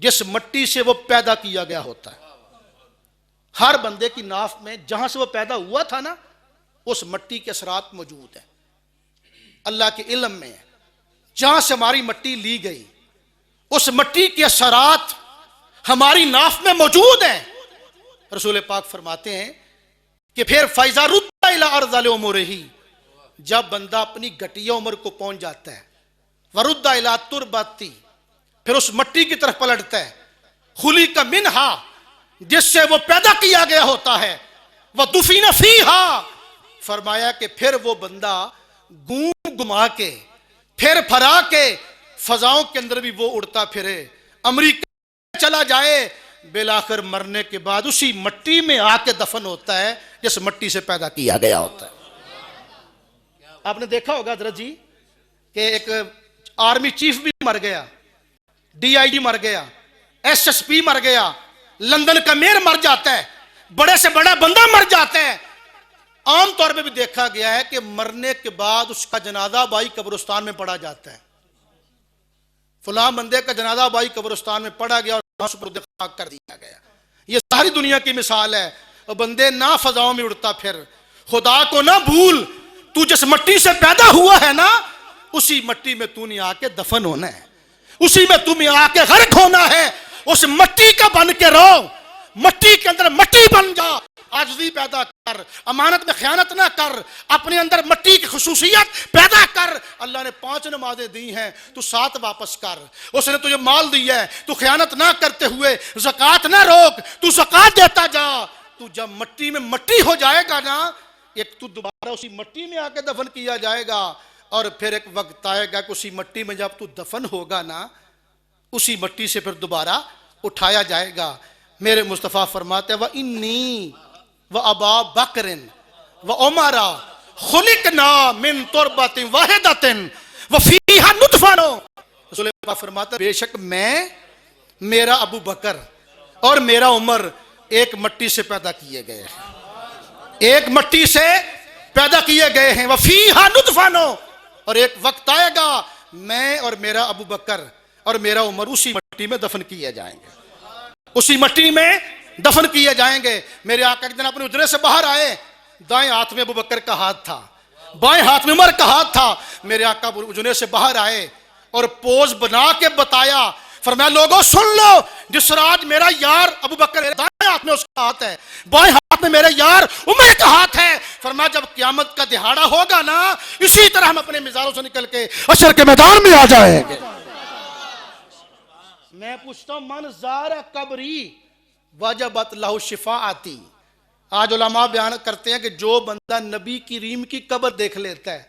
Speaker 1: جس مٹی سے وہ پیدا کیا گیا ہوتا ہے. ہر بندے کی ناف میں جہاں سے وہ پیدا ہوا تھا نا اس مٹی کے اثرات موجود ہیں. اللہ کے علم میں جہاں سے ہماری مٹی لی گئی اس مٹی کے اثرات ہماری ناف میں موجود ہیں. رسول پاک فرماتے ہیں کہ پھر فَإِذَا رُدَّ إِلَىٰ أَرْذَلِ عُمُرِهِ، جب بندہ اپنی گھٹیا عمر کو پہنچ جاتا ہے، وَرُدَّ إِلَىٰ تُرْبَتِ، پھر اس مٹی کی طرف پلٹتا ہے، خُلِقَ مِنْهَا، جس سے وہ پیدا کیا گیا ہوتا ہے، وَدُفِنَ فِيهَا، فرمایا کہ پھر وہ بندہ گوں گما کے پھر پھرا کے فضاؤں کے اندر بھی وہ اڑتا پھرے، امریکہ چلا جائے، بالآخر مرنے کے بعد اسی مٹی میں آ کے دفن ہوتا ہے جس مٹی سے پیدا کیا گیا ہوتا ہے. آپ نے دیکھا ہوگا حضرت جی کہ ایک آرمی چیف بھی مر گیا، ڈی آئی جی مر گیا، ایس ایس پی مر گیا، لندن کا میئر مر جاتا ہے، بڑے سے بڑا بندہ مر جاتا ہے. عام طور پہ بھی دیکھا گیا ہے کہ مرنے کے بعد اس کا جنازہ بائی قبرستان میں پڑا جاتا ہے. فلاں بندے کا جنازہ بائی قبرستان میں پڑا گیا اور سپرد خاک کر دیا گیا. یہ ساری دنیا کی مثال ہے. اور بندے نہ فضاؤں میں اڑتا پھر. خدا کو نہ بھول، تو جس مٹی سے پیدا ہوا ہے نا اسی مٹی میں تو نے آ کے دفن ہونا ہے، اسی میں تمہیں آ کے غرق ہونا ہے. اس مٹی کا بن کے رہو، مٹی کے اندر مٹی بن جا، عاجزی پیدا کر، امانت میں خیانت نہ کر، اپنے اندر مٹی کی خصوصیت پیدا کر. اللہ نے 5 نمازیں دی ہیں، تو 7 واپس کر. اس نے تجھے مال دی ہے، تو خیانت نہ کرتے ہوئے زکوٰۃ نہ روک، تو زکوٰۃ دیتا جا. تو جب مٹی میں مٹی ہو جائے گا نا، ایک تو دوبارہ اسی مٹی میں آ کے دفن کیا جائے گا، اور پھر ایک وقت آئے گا کہ اسی مٹی میں جب تو دفن ہوگا نا اسی مٹی سے پھر دوبارہ اٹھایا جائے گا. میرے مصطفیٰ فرماتے ہیں وَإِنِّي وَأَبَا بَكْرٍ وَعُمَرَ خُلِقْنَا مِن تُرْبَةٍ وَاحِدَةٍ وَفِيهَا نُطْفَةٌ. رسول اللہ فرماتے ہیں بے شک میں، میرا ابو بکر اور میرا عمر ایک مٹی سے پیدا کیے گئے ہیں، ایک مٹی سے پیدا کیے گئے ہیں. وَفِيهَا نُطْفَةٌ، اور ایک وقت آئے گا میں اور میرا ابو بکر اور میرا عمر اسی مٹی میں دفن کیے جائیں گے، اسی مٹی میں دفن کیے جائیں گے. میرے آقا ایک دن اپنے اجرے سے باہر آئے، دائیں ہاتھ میں ابو بکر کا ہاتھ تھا، بائیں ہاتھ میں عمر کا ہاتھ تھا. میرے آقا اجرے سے باہر آئے اور پوز بنا کے بتایا، فرمایا لوگوں سن لو، جس طرح آج میرا یار ابو بکر دائیں ہاتھ میں اس کا ہاتھ ہے، بائیں ہاتھ میں میرا یار عمر کا ہاتھ ہے. فرمایا جب قیامت کا دہاڑا ہوگا نا اسی طرح ہم اپنے مزاروں سے نکل کے حشر کے میدان میں آ جائیں گے. میں پوچھتا ہوں من زار قبری وجبت لہ شفاعتی. آج علماء بیان کرتے ہیں کہ جو بندہ نبی کی ریم کی قبر دیکھ لیتا ہے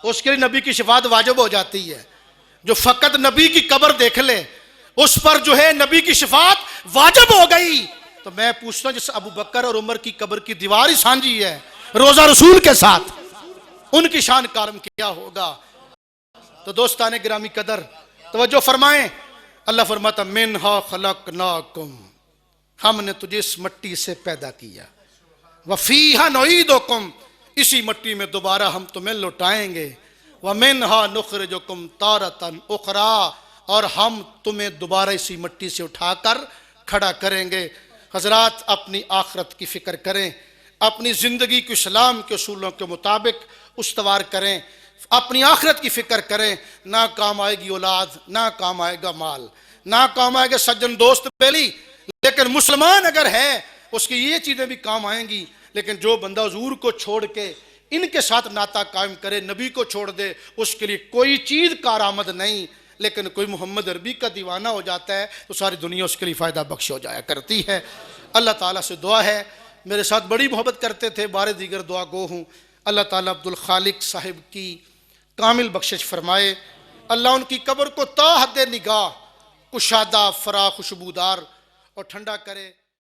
Speaker 1: اس کے لیے نبی کی شفاعت واجب ہو جاتی ہے. جو فقط نبی کی قبر دیکھ لے اس پر جو ہے نبی کی شفاعت واجب ہو گئی. تو میں پوچھتا ہوں جس ابو بکر اور عمر کی قبر کی دیوار ہی سانجی ہے روزہ رسول کے ساتھ، ان کی شان کارم کیا ہوگا. تو دوستان گرامی قدر توجہ فرمائیں. اللہ فرماتا منہا خلقناکم، ہم نے تجھے اس مٹی سے پیدا کیا، وفیہا نعیدکم، اسی مٹی میں دوبارہ ہم تمہیں لوٹائیں گے، ومنہا نخرجکم تارۃ اخری، اور ہم تمہیں دوبارہ اسی مٹی سے اٹھا کر کھڑا کریں گے. حضرات اپنی آخرت کی فکر کریں، اپنی زندگی کو اسلام کے اصولوں کے مطابق استوار کریں، اپنی آخرت کی فکر کریں. نہ کام آئے گی اولاد، نہ کام آئے گا مال، نہ کام آئے گا سجن دوست بیلی، لیکن مسلمان اگر ہے اس کی یہ چیزیں بھی کام آئیں گی. لیکن جو بندہ حضور کو چھوڑ کے ان کے ساتھ ناطہ قائم کرے، نبی کو چھوڑ دے، اس کے لیے کوئی چیز کارآمد نہیں. لیکن کوئی محمد عربی کا دیوانہ ہو جاتا ہے تو ساری دنیا اس کے لیے فائدہ بخش ہو جایا کرتی ہے. اللہ تعالیٰ سے دعا ہے، میرے ساتھ بڑی محبت کرتے تھے، بارے دیگر دعا گو ہوں. اللہ تعالیٰ عبد الخالق صاحب کی کامل بخشش فرمائے۔ اللہ ان کی قبر کو تا حد نگاہ کشادہ، فراخ، خوشبودار اور ٹھنڈا کرے۔